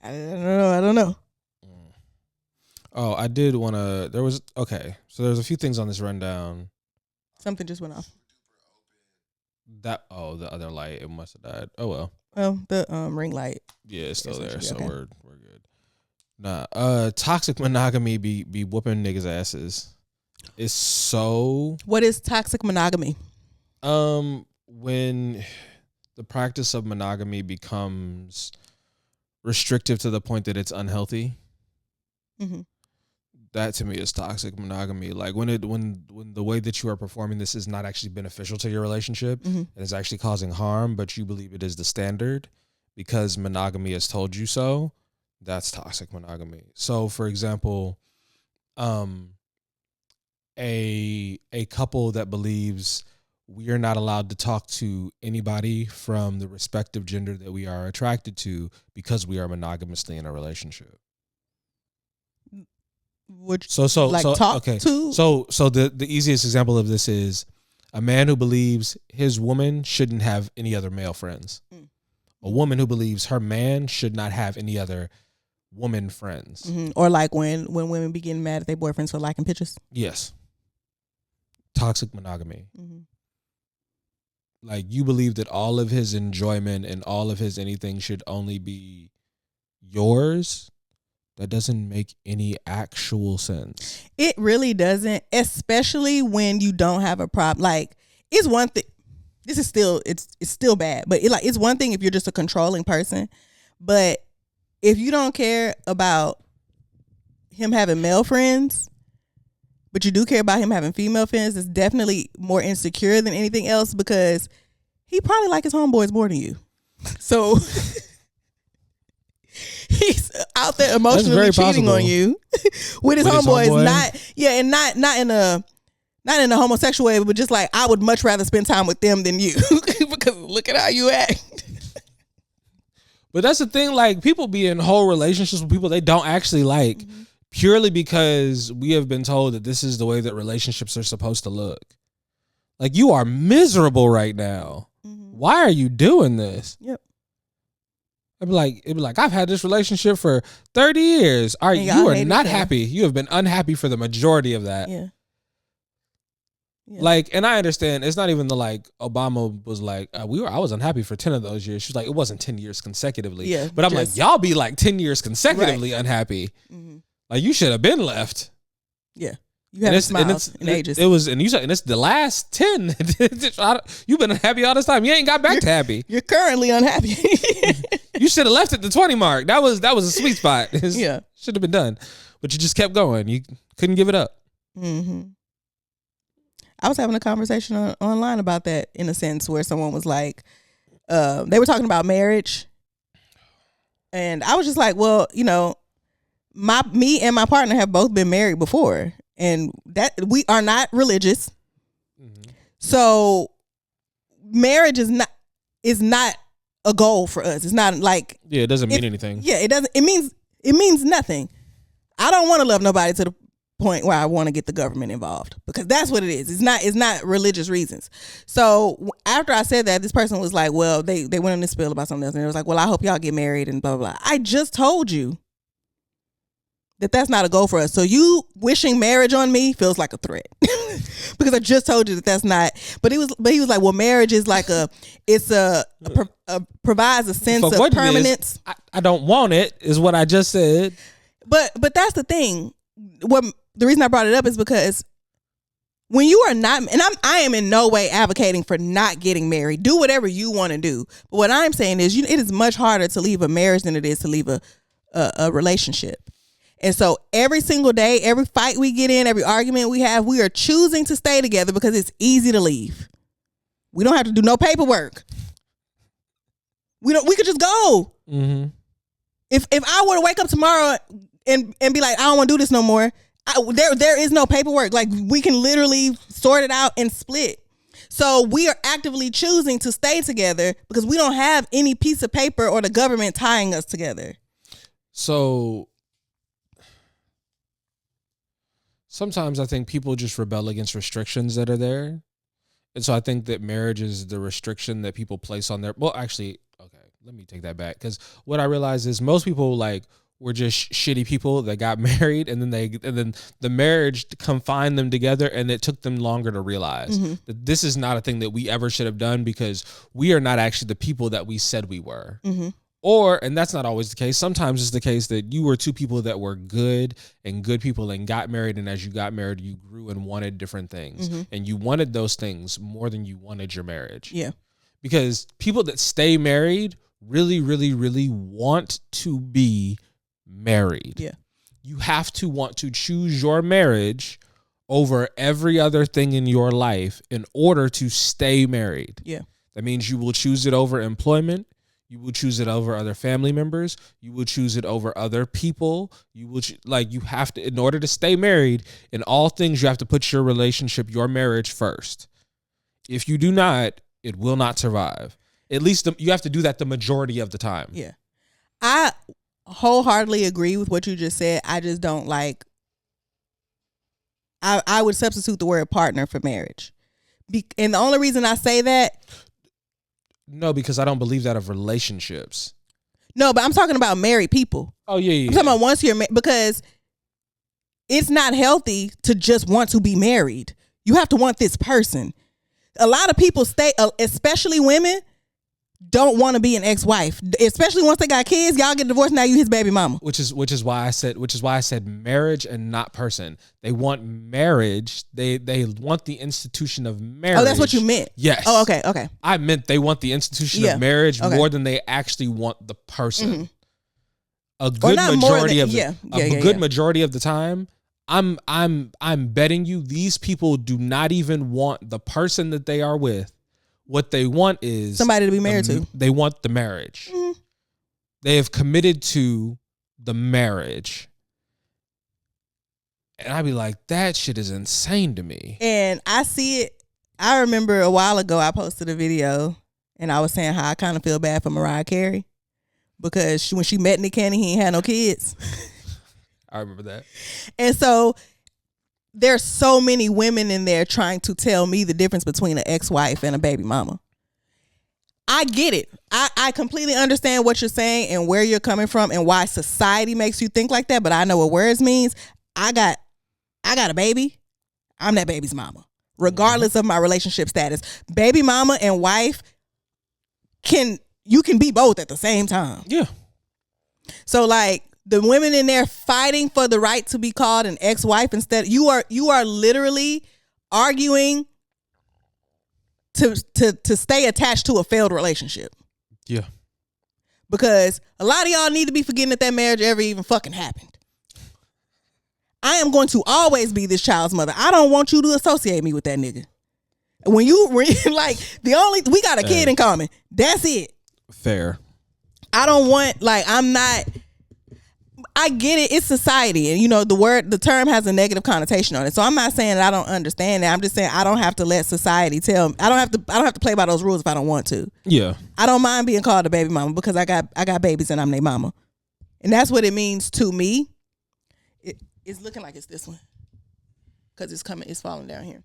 I don't know. Oh, I did want to. So there's a few things on this rundown. Something just went off. The other light, it must have died. Oh well. Well, the ring light. Yeah, it's still there, so okay. We're good. Nah, toxic monogamy be whooping niggas' asses. It's so. What is toxic monogamy? When the practice of monogamy becomes restrictive to the point that it's unhealthy. Mm-hmm. That to me is toxic monogamy. Like when the way that you are performing this is not actually beneficial to your relationship, and is actually causing harm, but you believe it is the standard because monogamy has told you so. That's toxic monogamy. So, for example, a couple that believes we are not allowed to talk to anybody from the respective gender that we are attracted to because we are monogamously in a relationship. So the easiest example of this is a man who believes his woman shouldn't have any other male friends. A woman who believes her man should not have any other woman friends. Mm-hmm. Or like when women be getting mad at their boyfriends for liking pictures. Yes. Toxic monogamy. Mm-hmm. Like you believe that all of his enjoyment and all of his anything should only be yours. That doesn't make any actual sense. It really doesn't, especially when you don't have a problem. Like, it's one thing. This is still it's still bad, but it's one thing if you're just a controlling person, but if you don't care about him having male friends, but you do care about him having female friends, it's definitely more insecure than anything else because he probably like his homeboys more than you. So he's out there emotionally cheating on you with his homeboys. Not in a homosexual way, but just like, I would much rather spend time with them than you because look at how you act. But that's the thing, like, people be in whole relationships with people they don't actually like purely because we have been told that this is the way that relationships are supposed to look. Like, you are miserable right now. Why are you doing this? Yep. It'd be like, I've had this relationship for 30 years. All right, you are not happy. You have been unhappy for the majority of that. Yeah. Yeah. Like, and I understand it's not even the like Obama was like I was unhappy for 10 of those years. She's like, it wasn't 10 years consecutively. Yeah, but I'm like, y'all be like 10 years consecutively unhappy. Like, you should have been left. Yeah, you haven't smiled in ages. It was, and you said, and it's the last 10. You've been unhappy all this time. You ain't got back to happy. You're currently unhappy. You should have left at the 20 mark. That was a sweet spot. Yeah, should have been done, but you just kept going. You couldn't give it up. I was having a conversation online about that, in a sense, where someone was like, they were talking about marriage. And I was just like, well, you know, me and my partner have both been married before, and that we are not religious. So marriage is not a goal for us. It's not like, yeah, it doesn't mean anything. Yeah, it doesn't. It means nothing. I don't want to love nobody to the point where I want to get the government involved, because that's what it is. It's not religious reasons. So after I said that, this person was like, well, they went on this spiel about something else, and it was like, well, I hope y'all get married and blah, blah, blah. I just told you that that's not a goal for us. So you wishing marriage on me feels like a threat because I just told you that that's not. But he was like, well, marriage is like provides a sense of permanence. I don't want it, is what I just said. But that's the thing. The reason I brought it up is because when you are not, and I am in no way advocating for not getting married. Do whatever you want to do. But what I'm saying is, it is much harder to leave a marriage than it is to leave a relationship. And so every single day, every fight we get in, every argument we have, we are choosing to stay together because it's easy to leave. We don't have to do no paperwork. We could just go. If I were to wake up tomorrow and be like, I don't want to do this no more, there is no paperwork. Like, we can literally sort it out and split. So we are actively choosing to stay together because we don't have any piece of paper or the government tying us together. So sometimes I think people just rebel against restrictions that are there. And so I think that marriage is the restriction that people place on their, well, actually, okay, let me take that back. Because what I realize is most people, like, were just shitty people that got married, and then the marriage confined them together, and it took them longer to realize that this is not a thing that we ever should have done because we are not actually the people that we said we were. Or, and that's not always the case. Sometimes it's the case that you were two people that were good people and got married, and as you got married, you grew and wanted different things, and you wanted those things more than you wanted your marriage. Yeah, because people that stay married really, really, really want to be married. Yeah. You have to want to choose your marriage over every other thing in your life in order to stay married. Yeah. That means you will choose it over employment. You will choose it over other family members. You will choose it over other people. You will you have to, in order to stay married, in all things, you have to put your relationship, your marriage first. If you do not, it will not survive. At least you have to do that the majority of the time. Yeah. I wholeheartedly agree with what you just said. I just don't like, I would substitute the word partner for marriage. And the only reason I say that. No, because I don't believe that of relationships. No, but I'm talking about married people. Oh, yeah. I'm talking about once you're married, because it's not healthy to just want to be married. You have to want this person. A lot of people stay, especially women, don't want to be an ex-wife, especially once they got kids. Y'all get divorced, now you his baby mama. Which is why I said marriage and not person. They want marriage. They want the institution of marriage. Oh, that's what you meant. Yes. Oh, okay. I meant they want the institution of marriage more than they actually want the person. Mm-hmm. A good majority of majority of the time, I'm betting you these people do not even want the person that they are with. What they want is somebody to be married to. They want the marriage. Mm-hmm. They have committed to the marriage. And I'd be like, that shit is insane to me. And I see it. I remember a while ago I posted a video and I was saying how I kind of feel bad for Mariah Carey because when she met Nick Cannon, he ain't had no kids. I remember that. And so there's so many women in there trying to tell me the difference between an ex-wife and a baby mama. I get it. I completely understand what you're saying and where you're coming from and why society makes you think like that. But I know what words means. I got a baby. I'm that baby's mama, regardless of my relationship status. Baby mama and wife you can be both at the same time. Yeah. So like, the women in there fighting for the right to be called an ex-wife instead, you are literally arguing to stay attached to a failed relationship. Yeah. Because a lot of y'all need to be forgetting that marriage ever even fucking happened. I am going to always be this child's mother. I don't want you to associate me with that nigga. When like we got a kid in common. That's it. Fair. I don't want I get it. It's society. And, the term has a negative connotation on it. So I'm not saying that I don't understand it. I'm just saying I don't have to let society tell me. I don't have to play by those rules if I don't want to. Yeah. I don't mind being called a baby mama because I got babies and I'm their mama. And that's what it means to me. It's looking like it's this one. Because it's falling down here.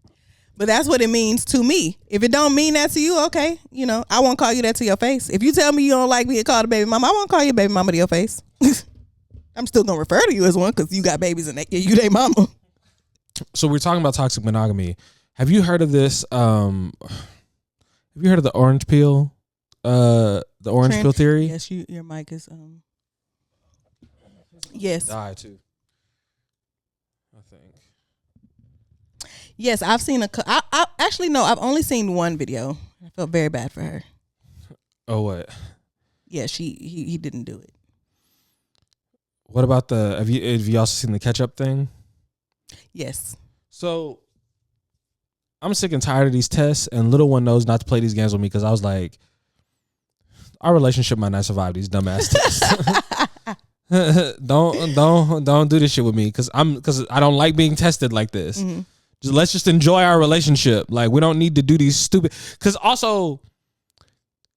But that's what it means to me. If it don't mean that to you, okay. I won't call you that to your face. If you tell me you don't like being called a baby mama, I won't call you a baby mama to your face. I'm still gonna refer to you as one because you got babies and you they mama. So we're talking about toxic monogamy. Have you heard of this? Have you heard of the orange peel? The orange peel theory. Yes, your mic is. Yes. Die too. I think. Yes, I've seen I actually no. I've only seen one video. I felt very bad for her. Oh what? Yeah, he didn't do it. What about have you also seen the ketchup thing? Yes. So I'm sick and tired of these tests, and little one knows not to play these games with me because I was like, our relationship might not survive these dumbass tests. Don't do this shit with me because I don't like being tested like this. Mm-hmm. Let's just enjoy our relationship. Like we don't need to do these stupid. Because also,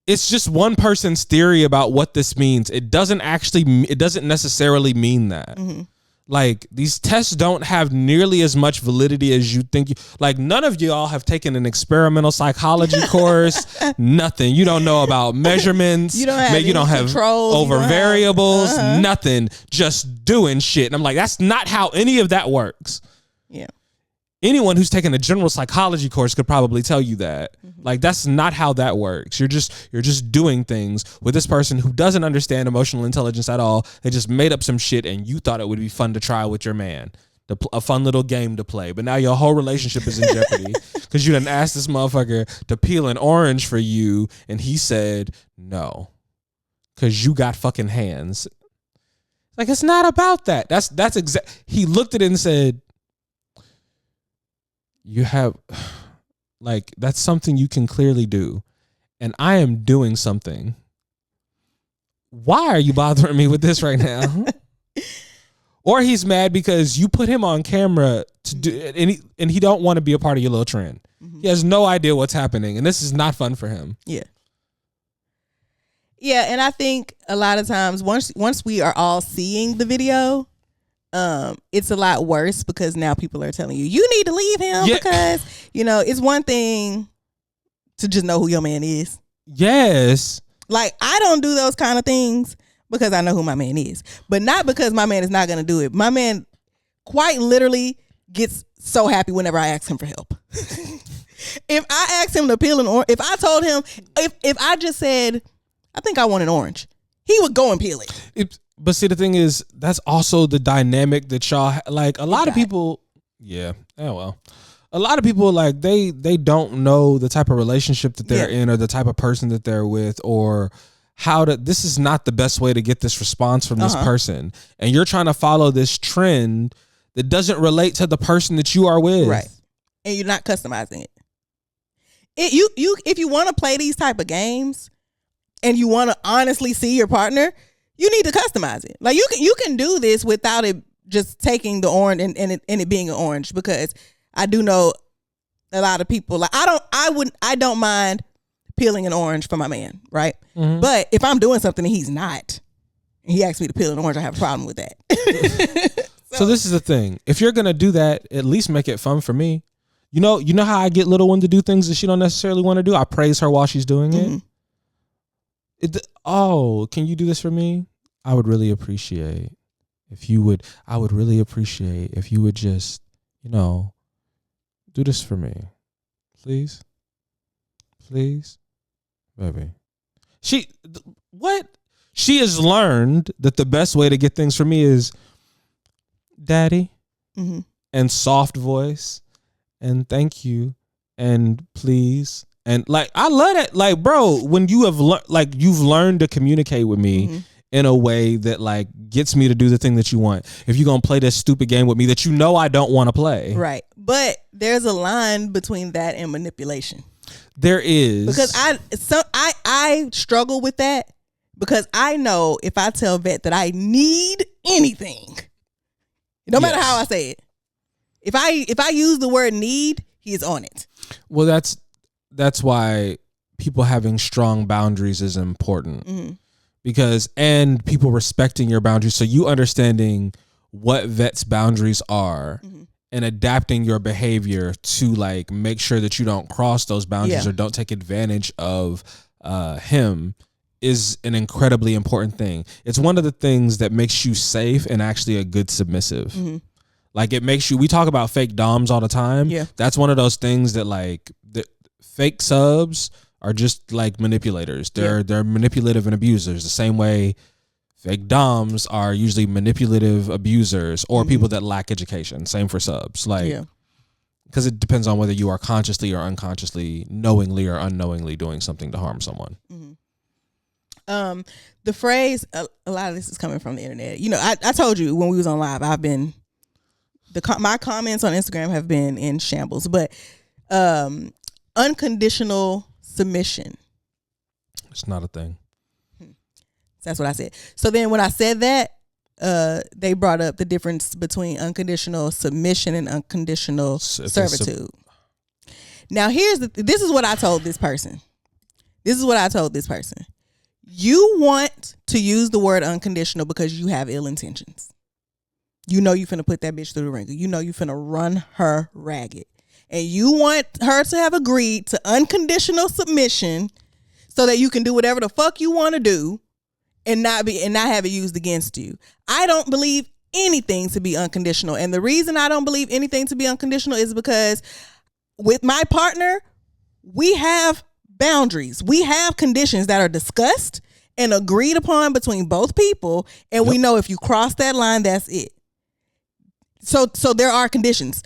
it's just one person's theory about what this means. It doesn't necessarily mean that. Mm-hmm. Like these tests don't have nearly as much validity as you think. Like none of y'all have taken an experimental psychology course. Nothing. You don't know about measurements. You don't have over variables. Nothing. Just doing shit. And I'm like, that's not how any of that works. Yeah. Anyone who's taken a general psychology course could probably tell you that. Mm-hmm. Like that's not how that works. You're just doing things with this person who doesn't understand emotional intelligence at all. They just made up some shit and you thought it would be fun to try with your man. A fun little game to play. But now your whole relationship is in jeopardy because you done asked this motherfucker to peel an orange for you and he said no because you got fucking hands. Like it's not about that. That's exact. He looked at it and said, you have, like, that's something you can clearly do. And I am doing something. Why are you bothering me with this right now? Or he's mad because you put him on camera to do, and he don't want to be a part of your little trend. Mm-hmm. He has no idea what's happening. And this is not fun for him. Yeah. Yeah. And I think a lot of times once we are all seeing the video, it's a lot worse because now people are telling you need to leave him because, it's one thing to just know who your man is. Yes. Like, I don't do those kind of things because I know who my man is, but not because my man is not going to do it. My man quite literally gets so happy whenever I ask him for help. If I asked him to peel an orange, if I told him, if I just said, I think I want an orange, he would go and peel it. But see, the thing is, that's also the dynamic that y'all like. A lot of people, yeah, well, a lot of people like they don't know the type of relationship that they're in, or the type of person that they're with, or how to. This is not the best way to get this response from this person, and you're trying to follow this trend that doesn't relate to the person that you are with, right? And you're not customizing it. If you want to play these type of games and you want to honestly see your partner, you need to customize it. Like you can do this without it just taking the orange and it being an orange, because I do know a lot of people like I don't mind peeling an orange for my man, right? Mm-hmm. But if I'm doing something and he's not, and he asks me to peel an orange, I have a problem with that. So this is the thing. If you're gonna do that, at least make it fun for me. You know how I get little one to do things that she don't necessarily want to do? I praise her while she's doing it. Can you do this for me? I would really appreciate if you would. I would really appreciate if you would just, do this for me. Please, baby. She has learned that the best way to get things for me is daddy and soft voice. And thank you, and please, and like I love that. Like, bro, when you have you've learned to communicate with me in a way that like gets me to do the thing that you want. If you're gonna play this stupid game with me that I don't want to play, right? But there's a line between that and manipulation. There is, because I struggle with that, because I know if I tell Vet that I need anything, no matter how I say it. If I use the word need, he's on it. Well, that's why people having strong boundaries is important, and people respecting your boundaries. So you understanding what Vet's boundaries are and adapting your behavior to like make sure that you don't cross those boundaries or don't take advantage of him is an incredibly important thing. It's one of the things that makes you safe and actually a good submissive. Like it makes you, we talk about fake doms all the time. Yeah. That's one of those things that like the fake subs are just like manipulators. They're manipulative and abusers. The same way fake doms are usually manipulative abusers or people that lack education. Same for subs. Like, because it depends on whether you are consciously or unconsciously, knowingly or unknowingly doing something to harm someone. The phrase, a lot of this is coming from the internet. I told you when we was on live, I've been, my comments on Instagram have been in shambles, but unconditional submission. It's not a thing. That's what I said. So then when I said that, they brought up the difference between unconditional submission and unconditional servitude. Now this is what I told this person. You want to use the word unconditional because you have ill intentions. You know you finna put that bitch through the ringer. You know you finna run her ragged. And you want her to have agreed to unconditional submission so that you can do whatever the fuck you want to do and not have it used against you. I don't believe anything to be unconditional. And the reason I don't believe anything to be unconditional is because with my partner, we have boundaries. We have conditions that are discussed and agreed upon between both people. And we know if you cross that line, that's it. So there are conditions.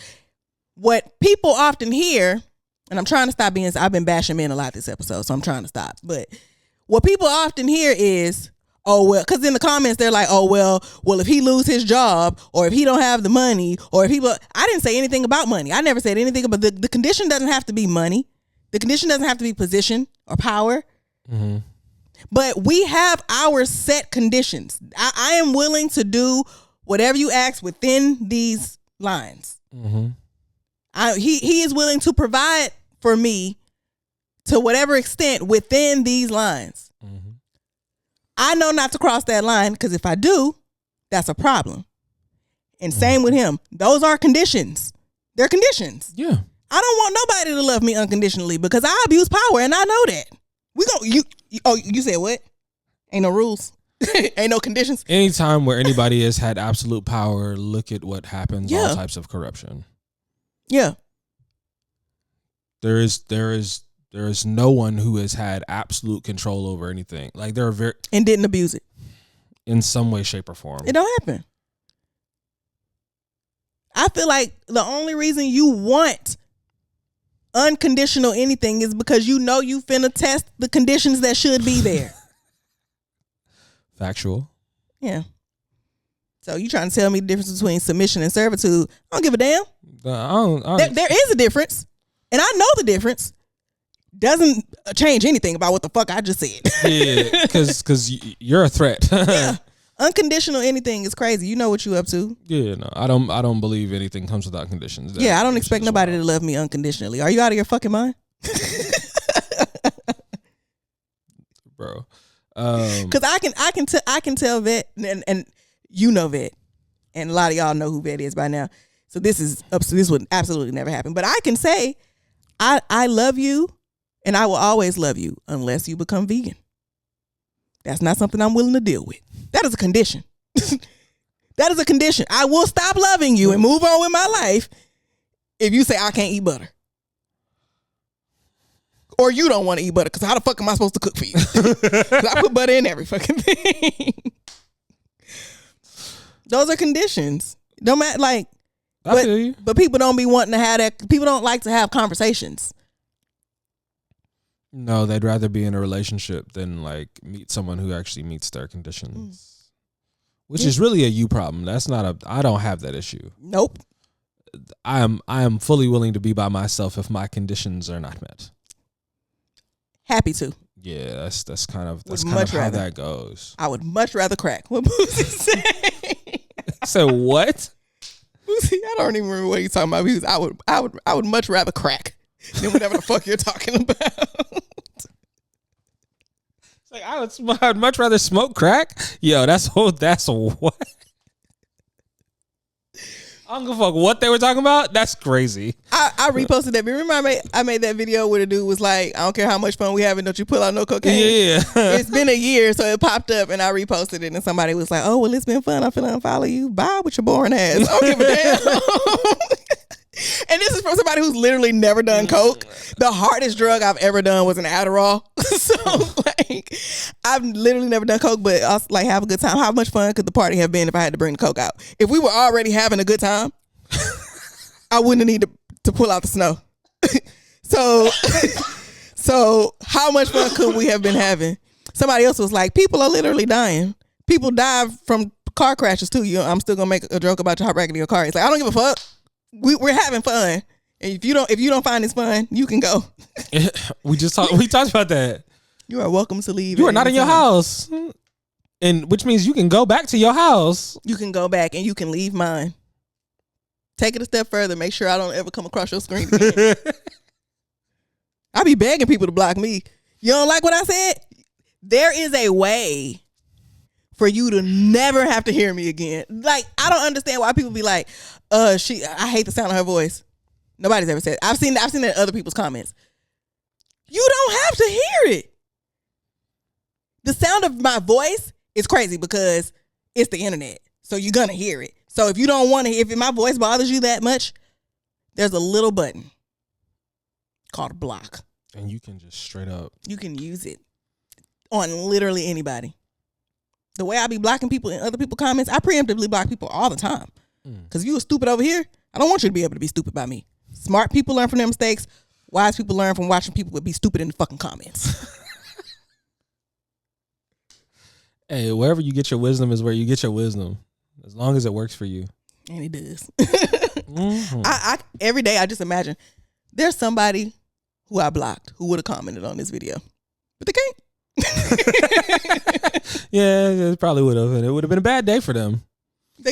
What people often hear, and I'm trying to stop I've been bashing men a lot this episode, so I'm trying to stop. But what people often hear is, oh, well, because in the comments, they're like, oh, well, if he lose his job, or if he don't have the money, or if I didn't say anything about money. I never said anything about the condition doesn't have to be money. The condition doesn't have to be position or power. But we have our set conditions. I am willing to do whatever you ask within these lines. He is willing to provide for me to whatever extent within these lines. I know not to cross that line, because if I do, that's a problem. And same with him. Those are conditions. They're conditions. Yeah. I don't want nobody to love me unconditionally because I abuse power, and I know that. You said what? Ain't no rules. Ain't no conditions. Anytime where anybody has had absolute power, look at what happens. All types of corruption. Yeah. There is no one who has had absolute control over anything. Like there are and didn't abuse it in some way, shape, or form. It don't happen. I feel like the only reason you want unconditional anything is because you know you finna test the conditions that should be there. Factual. Yeah. So you trying to tell me the difference between submission and servitude? I don't give a damn. There is a difference, and I know the difference. Doesn't change anything about what the fuck I just said. Yeah, because you're a threat. Yeah. Unconditional anything is crazy. You know what you up to. Yeah, no, I don't believe anything comes without conditions. Yeah, I don't expect nobody to love me unconditionally. Are you out of your fucking mind? Bro. Because I can tell Vet, and you know Vet, and a lot of y'all know who Vet is by now. So this would absolutely never happen. But I can say I love you, and I will always love you unless you become vegan. That's not something I'm willing to deal with. That is a condition. That is a condition. I will stop loving you and move on with my life if you say I can't eat butter. Or you don't want to eat butter, because how the fuck am I supposed to cook for you? Because I put butter in every fucking thing. Those are conditions. Don't matter, like, I feel you. But people don't be wanting to have that. People don't like to have conversations. No, they'd rather be in a relationship than like meet someone who actually meets their conditions. Which is really a you problem. That's not I don't have that issue. Nope. I am fully willing to be by myself if my conditions are not met. Happy to. Yeah, that's kind of how that goes. I would much rather crack. What Boosie say? So what? Boosie, I don't even remember what he's talking about. Because I would much rather crack than whatever the fuck you're talking about. It's like I'd much rather smoke crack. Yo, that's what. I don't give a fuck what they were talking about. That's crazy. I reposted that. Remember I made that video where the dude was like, I don't care how much fun we having, don't you pull out no cocaine? Yeah. It's been a year, so it popped up and I reposted it and somebody was like, oh, well, it's been fun. I'm finna unfollow you. Bye with your boring ass. I don't give a damn. And this is from somebody who's literally never done coke. The hardest drug I've ever done was an Adderall. So like, I've literally never done coke, but I was like, have a good time. How much fun could the party have been if I had to bring the coke out? If we were already having a good time, I wouldn't need to pull out the snow. So how much fun could we have been having? Somebody else was like, people are literally dying. People die from car crashes too. I'm still gonna make a joke about how raggedy your car is. Like, I don't give a fuck. We're having fun. And if you don't find this fun, you can go. We talked about that. You are welcome to leave. You are not in your house. And which means you can go back to your house. You can go back and you can leave mine. Take it a step further. Make sure I don't ever come across your screen again. I be begging people to block me. You don't like what I said? There is a way for you to never have to hear me again. Like, I don't understand why people be like, I hate the sound of her voice. Nobody's ever said. I've seen that in other people's comments. You don't have to hear it. The sound of my voice is crazy because it's the internet. So you're gonna hear it. So if you don't want to, if my voice bothers you that much, there's a little button called block. And you can just straight up. You can use it on literally anybody. The way I be blocking people in other people's comments, I preemptively block people all the time. Because if you were stupid over here, I don't want you to be able to be stupid by me. Smart people learn from their mistakes. Wise people learn from watching people be stupid in the fucking comments. Hey, wherever you get your wisdom is where you get your wisdom. As long as it works for you. And it does. I every day I just imagine there's somebody who I blocked who would have commented on this video. But they can't. Yeah, it probably would have. And it would have been a bad day for them.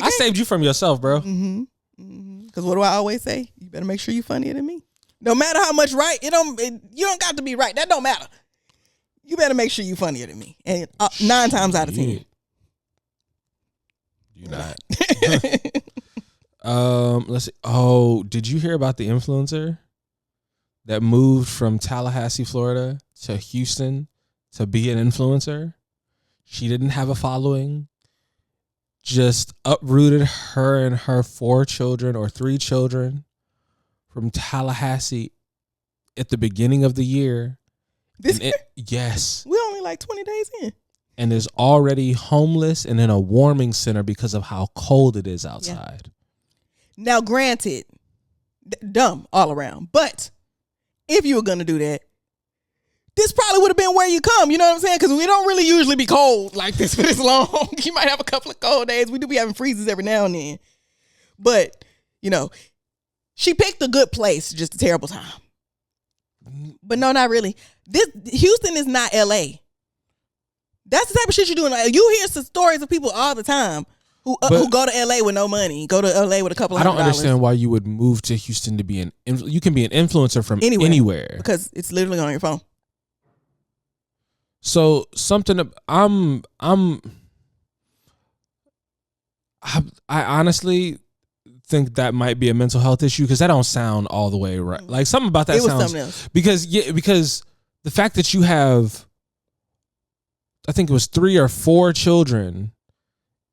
I saved you from yourself, bro. Because what do I always say? You better make sure you're funnier than me. No matter how much right, you don't got to be right. That don't matter. You better make sure you're funnier than me. And 9 times out of 10. You're not. Let's see. Oh, did you hear about the influencer that moved from Tallahassee, Florida to Houston to be an influencer? She didn't have a following. Just uprooted her and her 4 children or 3 children from Tallahassee at the beginning of the year. This year? Yes. We're only like 20 days in. And is already homeless and in a warming center because of how cold it is outside. Yeah. Now, granted, dumb all around. But if you were going to do that, this probably would have been where you come. You know what I'm saying? Because we don't really usually be cold like this for this long. You might have a couple of cold days. We do be having freezes every now and then. But, you know, she picked a good place, just a terrible time. But no, not really. Houston is not L.A. That's the type of shit you're doing. Like, you hear some stories of people all the time who go to L.A. with no money, go to L.A. with a couple of $100. I don't understand why you would move to Houston to be you can be an influencer from anywhere. Because it's literally on your phone. So I honestly think that might be a mental health issue because that don't sound all the way right. Like something about that sounds something else. Because the fact that you have, I think it was 3 or 4 children,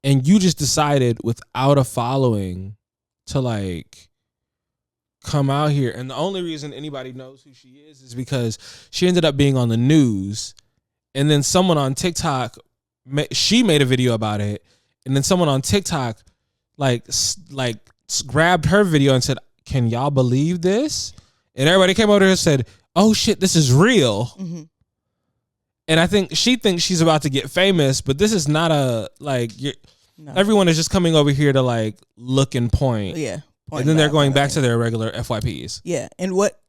and you just decided without a following to like come out here, and the only reason anybody knows who she is because she ended up being on the news, and then someone on TikTok, she made a video about it, and then someone on TikTok like grabbed her video and said, "Can y'all believe this?" And everybody came over there and said, "Oh shit, this is real." Mm-hmm. And I think she thinks she's about to get famous, but this is not everyone is just coming over here to like look and point. Yeah. And then they're going back to their regular FYPs. Yeah. And what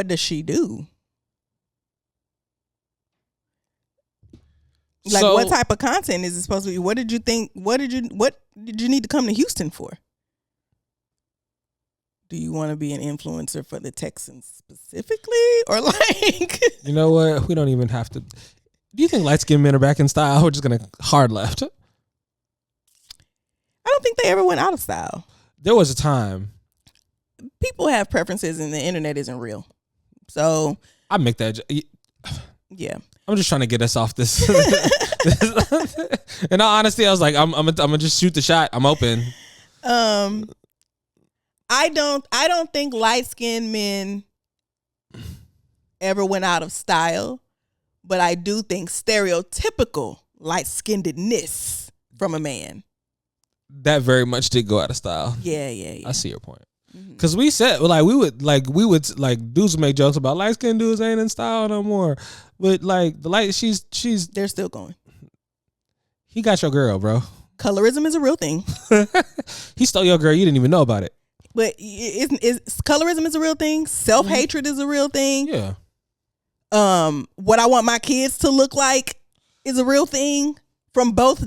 does she do? Like, what type of content is it supposed to be? What did you think? What did you need to come to Houston for? Do you want to be an influencer for the Texans specifically? Or like... You know what? We don't even have to... Do you think light-skinned men are back in style? We're just going to hard left. I don't think they ever went out of style. There was a time. People have preferences and the internet isn't real. So... I make that... Yeah. I'm just trying to get us off this. In all honesty, I was like, I'm gonna just shoot the shot. I'm open. I don't think light-skinned men ever went out of style, but I do think stereotypical light-skinnedness from a man. That very much did go out of style. Yeah. I see your point. Cause we said we would dudes would make jokes about light skinned dudes ain't in style no more, but like the light she's they're still going. He got your girl, bro. Colorism is a real thing. He stole your girl. You didn't even know about it. But colorism is a real thing. Self-hatred is a real thing. Yeah. What I want my kids to look like is a real thing from both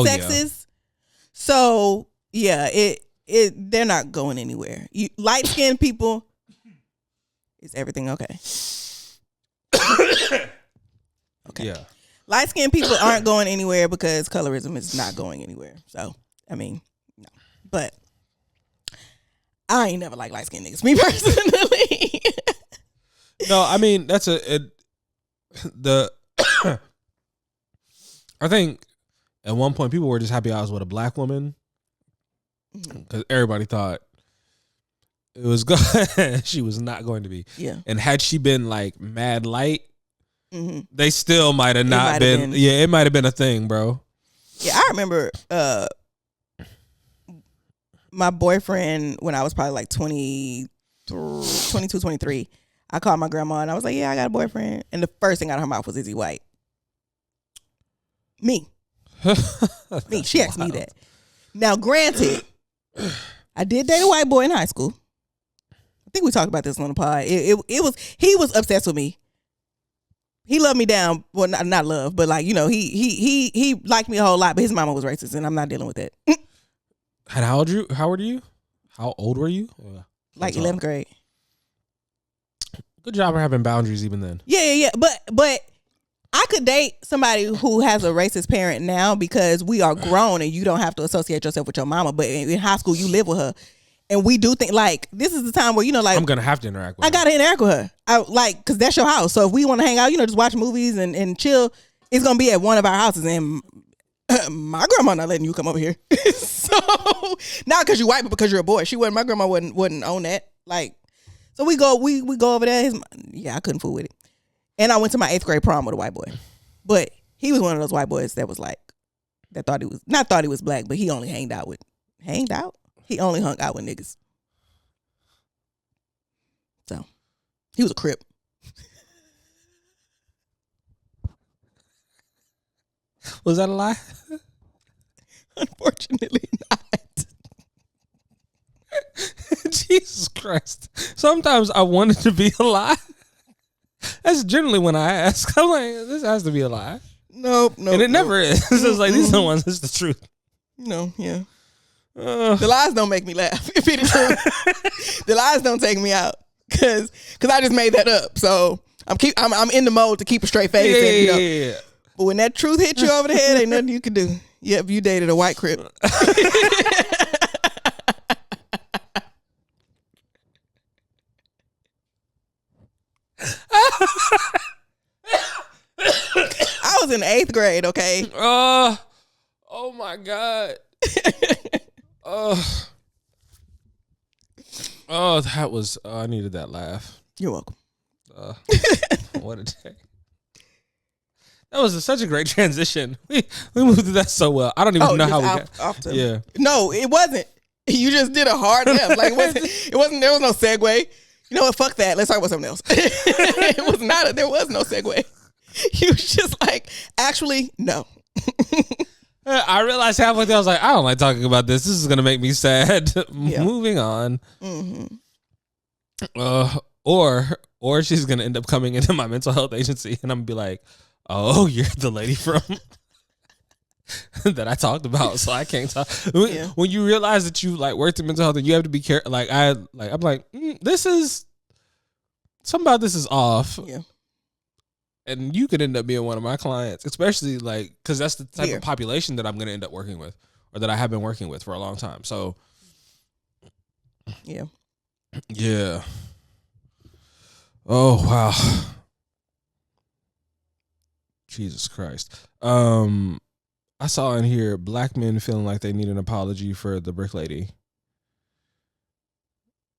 sexes. Yeah. So yeah, they're not going anywhere. Light-skinned people, is everything okay? Okay. Yeah. Light-skinned people aren't going anywhere because colorism is not going anywhere. So, I mean, no. But I ain't never liked light-skinned niggas, me personally. No, I mean, that's I think at one point people were just happy I was with a black woman. Because everybody thought it was good. She was not going to be. Yeah. And had she been like mad light, they still might have not been. Yeah, it might have been a thing, bro. Yeah, I remember my boyfriend when I was probably like 22, 23. I called my grandma and I was like, "Yeah, I got a boyfriend." And the first thing out of her mouth was, "Is he white?" Me. She asked me that. Now, granted, I did date a white boy in high school. I think we talked about this on the pod. He was obsessed with me. He loved me down. Well, not love, but like, you know, he liked me a whole lot, but his mama was racist and I'm not dealing with that. And how old were you? How old were you? Like 11th grade. Good job for having boundaries even then. Yeah. But I could date somebody who has a racist parent now because we are grown and you don't have to associate yourself with your mama. But in high school, you live with her. And we do think, like, this is the time where, you know, like... I'm going to have to interact with her. I got to interact with her. Because that's your house. So if we want to hang out, you know, just watch movies and chill, it's going to be at one of our houses. And my grandma not letting you come over here. So, not because you're white, but because you're a boy. My grandma wouldn't own that. Like, So we go over there. I couldn't fool with it. And I went to my 8th grade prom with a white boy. But he was one of those white boys that was like, that thought he was black, but he only hanged out? He only hung out with niggas. So, he was a Crip. Was that a lie? Unfortunately not. Jesus Christ. Sometimes I want it to be a lie. That's generally when I ask. I'm like, this has to be a lie. Nope. And it never is. It's like, these are the ones, it's the truth. No, yeah. The lies don't make me laugh. If it is true, the lies don't take me out because I just made that up. So I'm in the mode to keep a straight face. Yeah. But when that truth hits you over the head, ain't nothing you can do. Yep, you dated a white Crip. I was in 8th grade, okay? Oh my God. That was, I needed that laugh. You're welcome. What a day. That was such a great transition. We moved through that so well. I don't even know how we got. Off to, yeah. No, it wasn't. You just did a hard left. Like it wasn't. There was no segue. You know what? Fuck that. Let's talk about something else. It was not. There was no segue. You was just like, actually, no. I realized halfway through, I was like, I don't like talking about this. This is gonna make me sad. Yeah. Moving on. Mm-hmm. Or she's gonna end up coming into my mental health agency, and I'm gonna be like, oh, you're the lady from that I talked about, so I can't talk. Yeah. When you realize that you like worked in mental health and you have to be careful, I'm like, this is something about this is off. Yeah. And you could end up being one of my clients, especially like because that's the type of population that I'm going to end up working with, or that I have been working with for a long time. So, yeah. Oh wow. Jesus Christ. I saw in here black men feeling like they need an apology for the brick lady,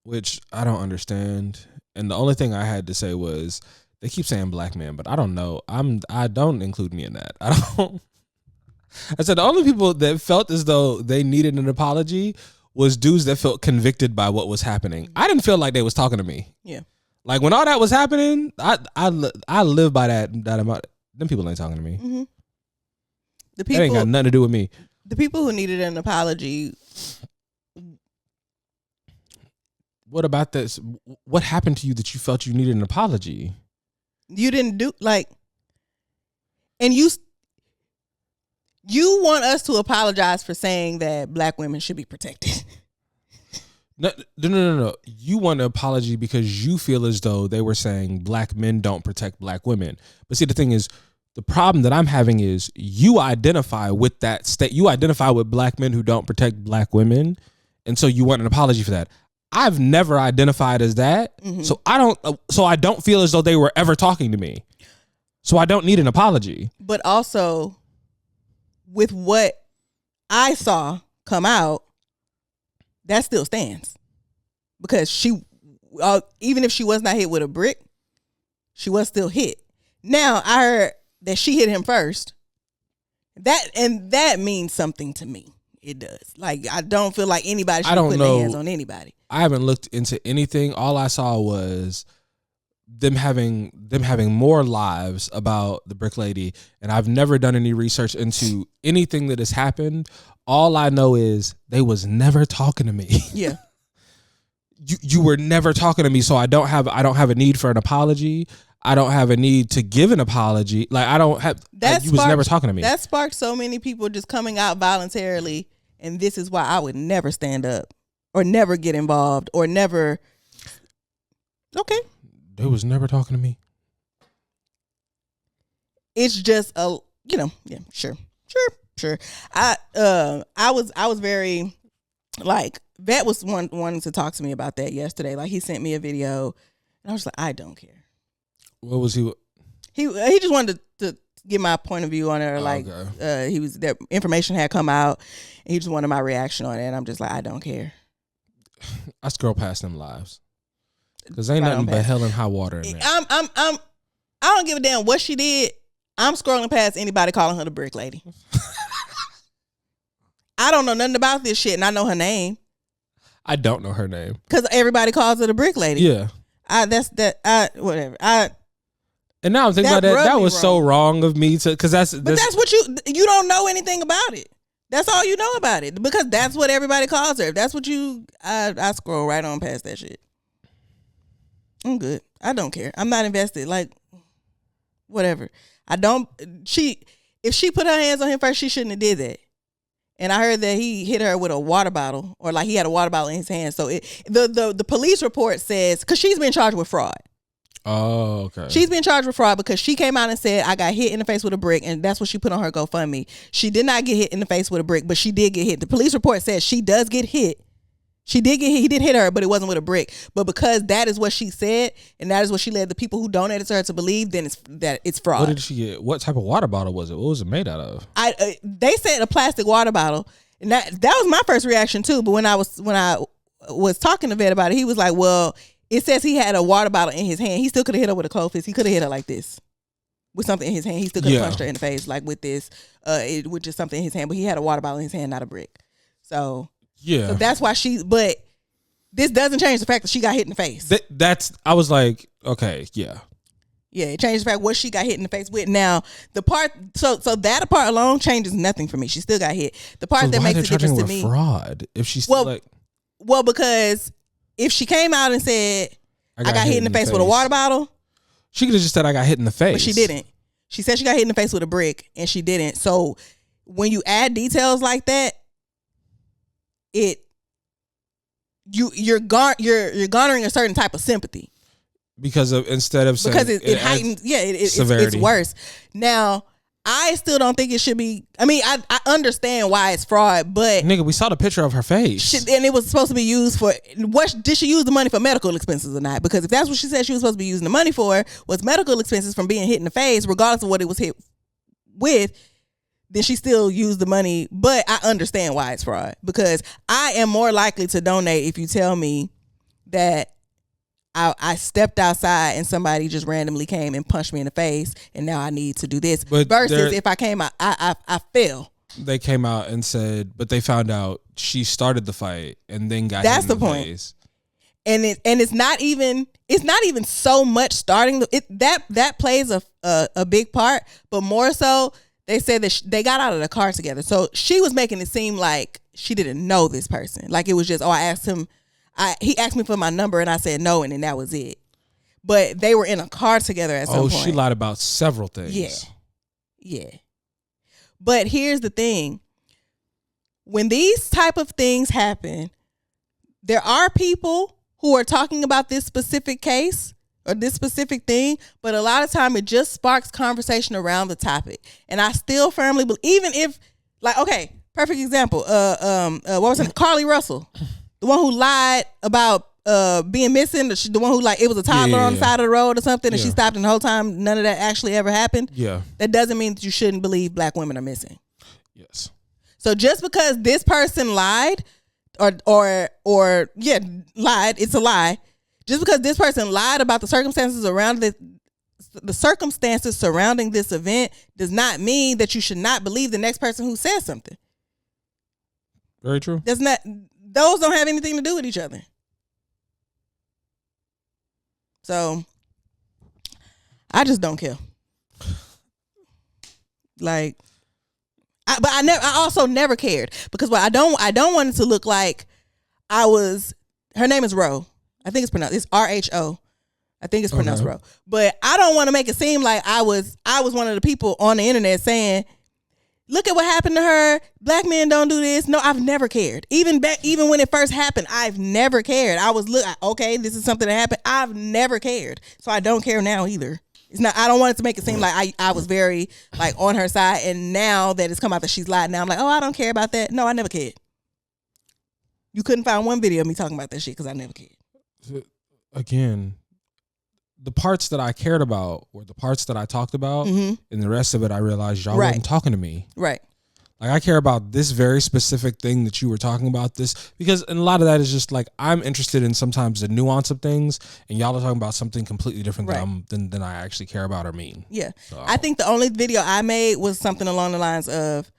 which I don't understand. And the only thing I had to say was they keep saying black men, but I don't know. I don't include me in that. I said the only people that felt as though they needed an apology was dudes that felt convicted by what was happening. I didn't feel like they was talking to me. Yeah. Like when all that was happening, I live by that amount. Them people ain't talking to me. Mm-hmm. That ain't got nothing to do with me. The people who needed an apology. What about this? What happened to you that you felt you needed an apology? You didn't do and you want us to apologize for saying that black women should be protected. No. You want an apology because you feel as though they were saying black men don't protect black women. But see, the thing is, the problem that I'm having is you identify with that state. You identify with black men who don't protect black women. And so you want an apology for that. I've never identified as that. Mm-hmm. So I don't feel as though they were ever talking to me. So I don't need an apology. But also with what I saw come out, that still stands. Because she, even if she was not hit with a brick, she was still hit. Now I heard that she hit him first. That means something to me. It does. Like, I don't feel like anybody should put their hands on anybody. I haven't looked into anything. All I saw was them having more lives about the brick lady, and I've never done any research into anything that has happened. All I know is they was never talking to me. Yeah. You were never talking to me, so I don't have a need for an apology. I don't have a need to give an apology. Like, I don't have. You was never talking to me. That sparked so many people just coming out voluntarily, and this is why I would never stand up or never get involved or never. Okay. They was never talking to me. It's just yeah, sure. I was very like. Vet was wanting to talk to me about that yesterday. Like, he sent me a video, and I was like, I don't care. What was he? He just wanted to get my point of view on it. Or like, okay. He was that information had come out, and he just wanted my reaction on it. And I'm just like, I don't care. I scroll past them lives. Because ain't nothing but hell and high water in there. I don't give a damn what she did. I'm scrolling past anybody calling her the brick lady. I don't know nothing about this shit, and I know her name. I don't know her name. Because everybody calls her the brick lady. Yeah. Whatever. And now I'm thinking about that. That was so wrong of me to, because that's what you don't know anything about it. That's all you know about it, because that's what everybody calls her. If that's what I scroll right on past that shit. I'm good. I don't care. I'm not invested. Like, whatever. If she put her hands on him first, she shouldn't have did that. And I heard that he hit her with a water bottle, or like he had a water bottle in his hand. So the police report says, because she's been charged with fraud. Oh, okay. She's been charged with fraud because she came out and said, I got hit in the face with a brick, and that's what she put on her GoFundMe. She did not get hit in the face with a brick, but she did get hit. The police report says she does get hit. She did get hit. He did hit her, but it wasn't with a brick. But because that is what she said, and that is what she led the people who donated to her to believe, then it's fraud. What did she get? What type of water bottle was it? What was it made out of? They said a plastic water bottle, and that was my first reaction too. But when I was talking to Vet about it, he was like, "Well, it says he had a water bottle in his hand. He still could have hit her with a clove fist. He could have hit her like this, with something in his hand. He still could have punched her in the face like with this, with just something in his hand. But he had a water bottle in his hand, not a brick. So yeah, so that's why But this doesn't change the fact that she got hit in the face. I was like, okay, yeah. Yeah, it changes the fact what she got hit in the face with. Now, the part, so that part alone changes nothing for me. She still got hit. The part that makes a difference to me, fraud. If she's still because if she came out and said, I got hit in the face with a water bottle, she could have just said I got hit in the face. But she didn't. She said she got hit in the face with a brick, and she didn't. So when you add details like that, you're garnering a certain type of sympathy. Because instead of saying, because it heightens, it's worse. Now, I still don't think it should be. I mean, I understand why it's fraud, but nigga, we saw the picture of her face, and it was supposed to be used for what? Did she use the money for medical expenses or not? Because if that's what she said she was supposed to be using the money for, was medical expenses from being hit in the face, regardless of what it was hit with, then she still used the money. But I understand why it's fraud, because I am more likely to donate if you tell me that I stepped outside and somebody just randomly came and punched me in the face, and now I need to do this. But versus if I came out, I fell. They came out and said, but they found out she started the fight and then got That's hit in the point. Face. And it's not even so much starting that plays a big part, but more so they said that they got out of the car together. So she was making it seem like she didn't know this person. Like it was just, I asked him. He asked me for my number and I said no, and then that was it. But they were in a car together at some point. Oh, she lied about several things. Yeah. But here's the thing. When these type of things happen, there are people who are talking about this specific case or this specific thing, but a lot of time it just sparks conversation around the topic. And I still firmly believe, even if, like, okay, perfect example. What was it? Carly Russell. The one who lied about being missing, the one who it was a toddler on the side of the road or something, and she stopped, and the whole time none of that actually ever happened. Yeah, that doesn't mean that you shouldn't believe black women are missing. Yes. So just because this person lied, lied, it's a lie. Just because this person lied about the circumstances around the circumstances surrounding this event does not mean that you should not believe the next person who says something. Very true. Those don't have anything to do with each other. So I just don't care. Like, I also never cared, because I don't want it to look like her name is Ro. I think it's R-H-O. I think it's pronounced Ro. But I don't want to make it seem like I was one of the people on the internet saying, look at what happened to her. Black men don't do this. No, I've never cared. Even when it first happened, I've never cared. I was okay, this is something that happened. I've never cared. So I don't care now either. It's not. I don't want it to make it seem like I was very on her side, and now that it's come out that she's lied, now I'm like, oh, I don't care about that. No, I never cared. You couldn't find one video of me talking about that shit because I never cared. Again, the parts that I cared about were the parts that I talked about, and the rest of it I realized y'all wasn't talking to me. Right. Like, I care about this very specific thing that you were talking about, this, because and a lot of that is just like, I'm interested in sometimes the nuance of things, and y'all are talking about something completely different than I actually care about or mean. Yeah. So. I think the only video I made was something along the lines of,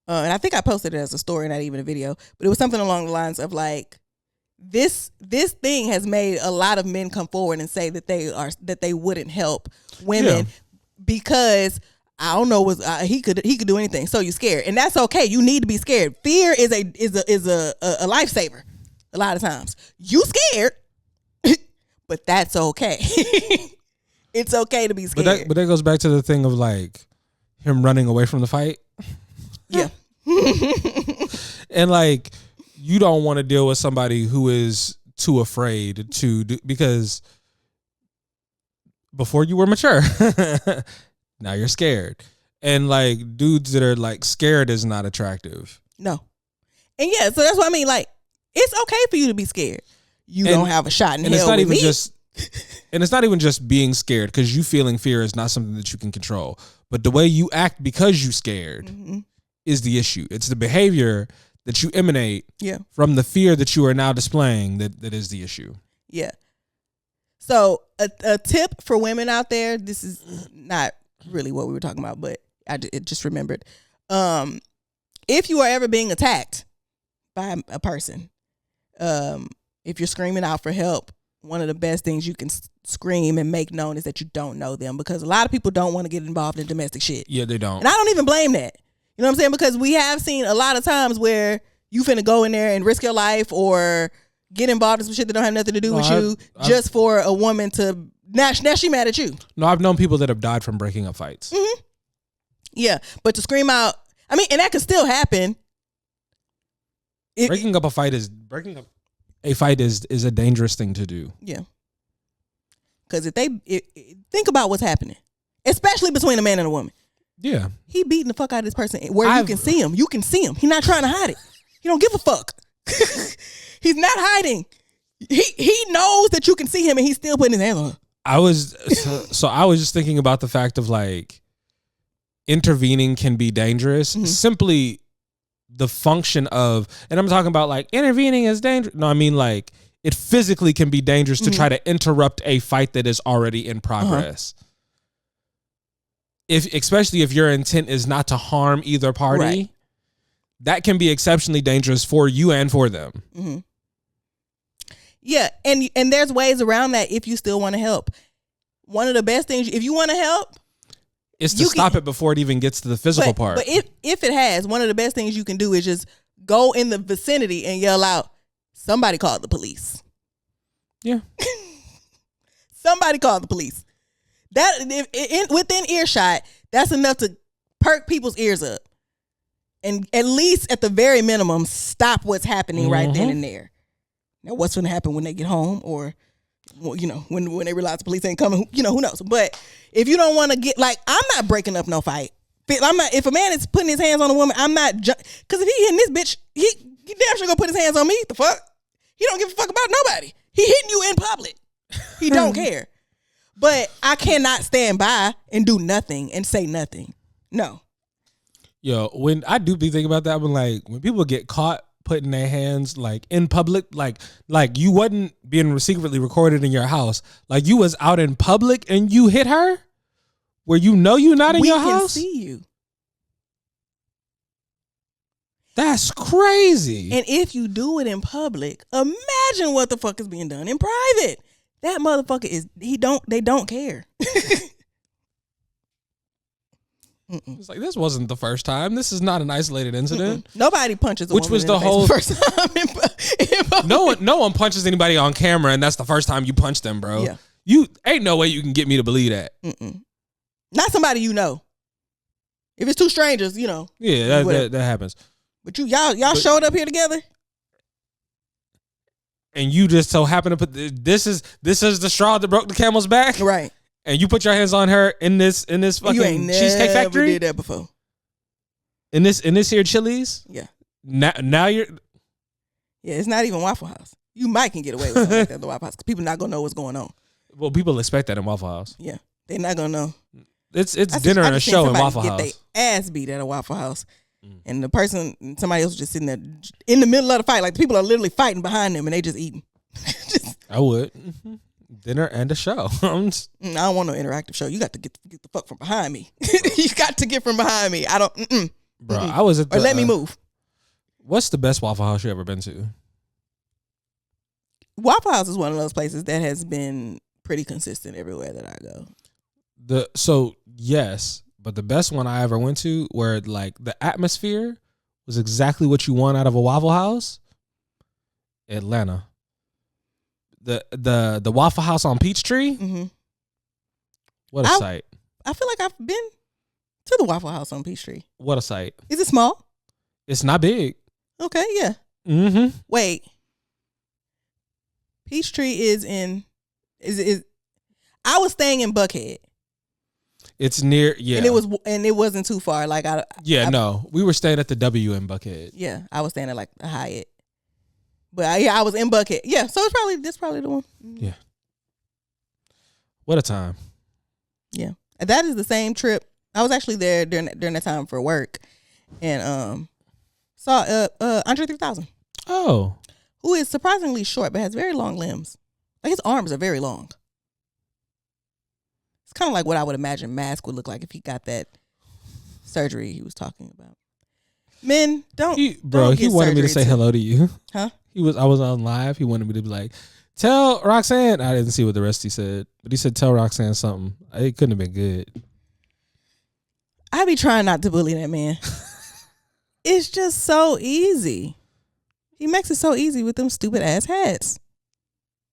and I think I posted it as a story, not even a video, but it was something along the lines of like, this thing has made a lot of men come forward and say that they wouldn't help women because I don't know he could do anything. So you're scared, and that's okay. You need to be scared. Fear is a lifesaver. A lot of times you scared, but that's okay. It's okay to be scared. But that goes back to the thing of like him running away from the fight. Yeah, and like. You don't want to deal with somebody who is too afraid to do, because before you were mature, now you're scared. And like dudes that are like scared is not attractive. No. And yeah, so that's what I mean. Like, it's okay for you to be scared. You don't have a shot in hell. It's not with even me. And it's not even just being scared, because you feeling fear is not something that you can control. But the way you act because you scared is the issue. It's the behavior that you emanate from the fear that you are now displaying that is the issue. Yeah. So a tip for women out there, this is not really what we were talking about, but it just remembered. If you are ever being attacked by a person, if you're screaming out for help, one of the best things you can scream and make known is that you don't know them, because a lot of people don't want to get involved in domestic shit. Yeah, they don't. And I don't even blame that. You know what I'm saying? Because we have seen a lot of times where you finna go in there and risk your life or get involved in some shit that don't have nothing to do with you just for a woman to now she mad at you. No, I've known people that have died from breaking up fights. Mm-hmm. Yeah, but to scream out, I mean, and that could still happen. Breaking up a fight is a dangerous thing to do. Yeah, because if think about what's happening, especially between a man and a woman. Yeah. He beating the fuck out of this person where you can see him. You can see him. He's not trying to hide it. He don't give a fuck. He's not hiding. He knows that you can see him, and he's still putting his hands on her. I was just thinking about the fact of like intervening can be dangerous. Simply the function of, and I'm talking about like intervening is dangerous. No, I mean like it physically can be dangerous to try to interrupt a fight that is already in progress. Especially if your intent is not to harm either party, that can be exceptionally dangerous for you and for them. Mm-hmm. Yeah, and there's ways around that if you still want to help. One of the best things, if you want to help, is to stop it before it even gets to the physical part. But if it has, one of the best things you can do is just go in the vicinity and yell out, "Somebody called the police." Yeah. Somebody called the police. That within earshot, that's enough to perk people's ears up, and at least at the very minimum, stop what's happening right then and there. Now, what's going to happen when they get home, or you know, when they realize the police ain't coming? You know, who knows? But if you don't want to get like, I'm not breaking up no fight. I'm not. If a man is putting his hands on a woman, I'm not. Because if he hitting this bitch, he damn sure gonna put his hands on me. The fuck? He don't give a fuck about nobody. He hitting you in public. He don't care. But I cannot stand by and do nothing and say nothing. No. Yo, when I do be thinking about that, I'm like, when people get caught putting their hands like in public, like you wasn't being secretly recorded in your house, like you was out in public and you hit her, where you know you're not in your house. We can see you. That's crazy. And if you do it in public, imagine what the fuck is being done in private. That motherfucker they don't care. It's like, this wasn't the first time. This is not an isolated incident. Nobody punches a which woman was in the whole first time. No one punches anybody on camera, and that's the first time you punch them, bro. Yeah. You ain't no way you can get me to believe that. Not somebody you know. If it's two strangers, you know. Yeah, that happens. But y'all showed up here together, and you just so happen to put this is the straw that broke the camel's back, right? And you put your hands on her in this fucking you ain't Cheesecake Factory. Never did that before. In this here Chili's. Yeah. Now you're. Yeah, it's not even Waffle House. You might can get away with something like that at the Waffle House because people not gonna know what's going on. Well, people expect that in Waffle House. Yeah, they're not gonna know. It's dinner and a show in Waffle House. Get their ass beat at a Waffle House. and somebody else was just sitting there in the middle of the fight. Like the people are literally fighting behind them and they just eating. I would. Dinner and a show. I don't want no interactive show. You got to get the fuck from behind me. You got to get from behind me. I don't. Bro, I was at or let me move. What's the best Waffle House you ever been to? Waffle House is one of those places that has been pretty consistent everywhere that I go. Yes, but the best one I ever went to, where like the atmosphere was exactly what you want out of a Waffle House, Atlanta. The Waffle House on Peachtree. Mm-hmm. What a sight! I feel like I've been to the Waffle House on Peachtree. What a sight! Is it small? It's not big. Okay, yeah. Mm-hmm. Wait, Peachtree is I was staying in Buckhead. It's near, yeah. And it wasn't too far. Like no, we were staying at the W in Buckhead. Yeah, I was staying at like a Hyatt. But I was in Buckhead. Yeah, so that's probably the one. Yeah. What a time. Yeah, that is the same trip. I was actually there during that time for work, and saw Andre 3000. Oh. Who is surprisingly short but has very long limbs. Like his arms are very long. It's kind of like what I would imagine Mask would look like if he got that surgery he was talking about. Men, he wanted me to say hello to you. Huh? I was on live. He wanted me to be like, tell Roxanne. I didn't see what the rest he said, but he said, tell Roxanne something. It couldn't have been good. I be trying not to bully that man. It's just so easy. He makes it so easy with them stupid ass hats.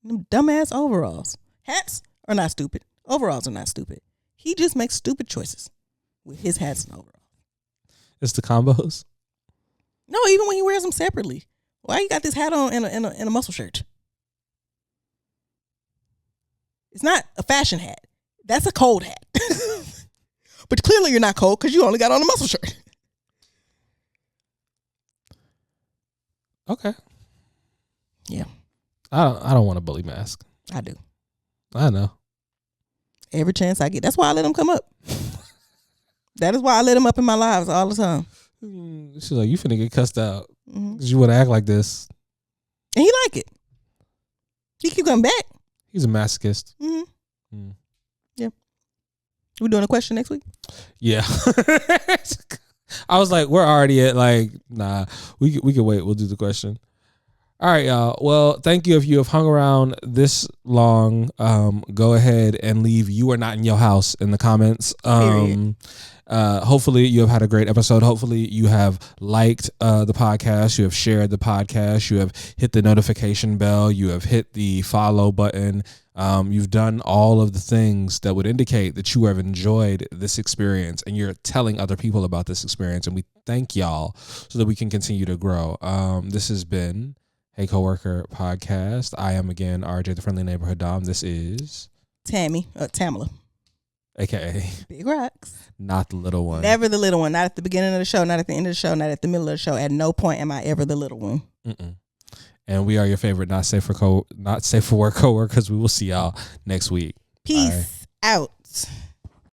Them dumb ass overalls. Hats are not stupid. Overalls are not stupid. He just makes stupid choices with his hats and overalls. It's the combos? No, even when he wears them separately. Why you got this hat on in a muscle shirt? It's not a fashion hat. That's a cold hat. But clearly you're not cold because you only got on a muscle shirt. Okay. Yeah. I don't want to bully Mask. I do. I know. Every chance I get. That's why I let him come up. That is why I let him up in my lives all the time. She's like, you finna get cussed out because you want to act like this. And he like it. He keep coming back. He's a masochist. Mm-hmm. Yeah. We doing a question next week? Yeah. I was like, we're already at like, nah, we can wait. We'll do the question. All right, y'all. Well, thank you. If you have hung around this long, go ahead and leave "You Are Not in Your House" in the comments. Hopefully you have had a great episode. Hopefully you have liked the podcast. You have shared the podcast. You have hit the notification bell. You have hit the follow button. You've done all of the things that would indicate that you have enjoyed this experience and you're telling other people about this experience. And we thank y'all so that we can continue to grow. This has been Hey Coworker Podcast. I am again RJ, the Friendly Neighborhood Dom. This is Tamala. AKA Big Rocks. Not the little one. Never the little one. Not at the beginning of the show, not at the end of the show, not at the middle of the show. At no point am I ever the little one. And we are your favorite not safe for work coworkers. We will see y'all next week. Peace out.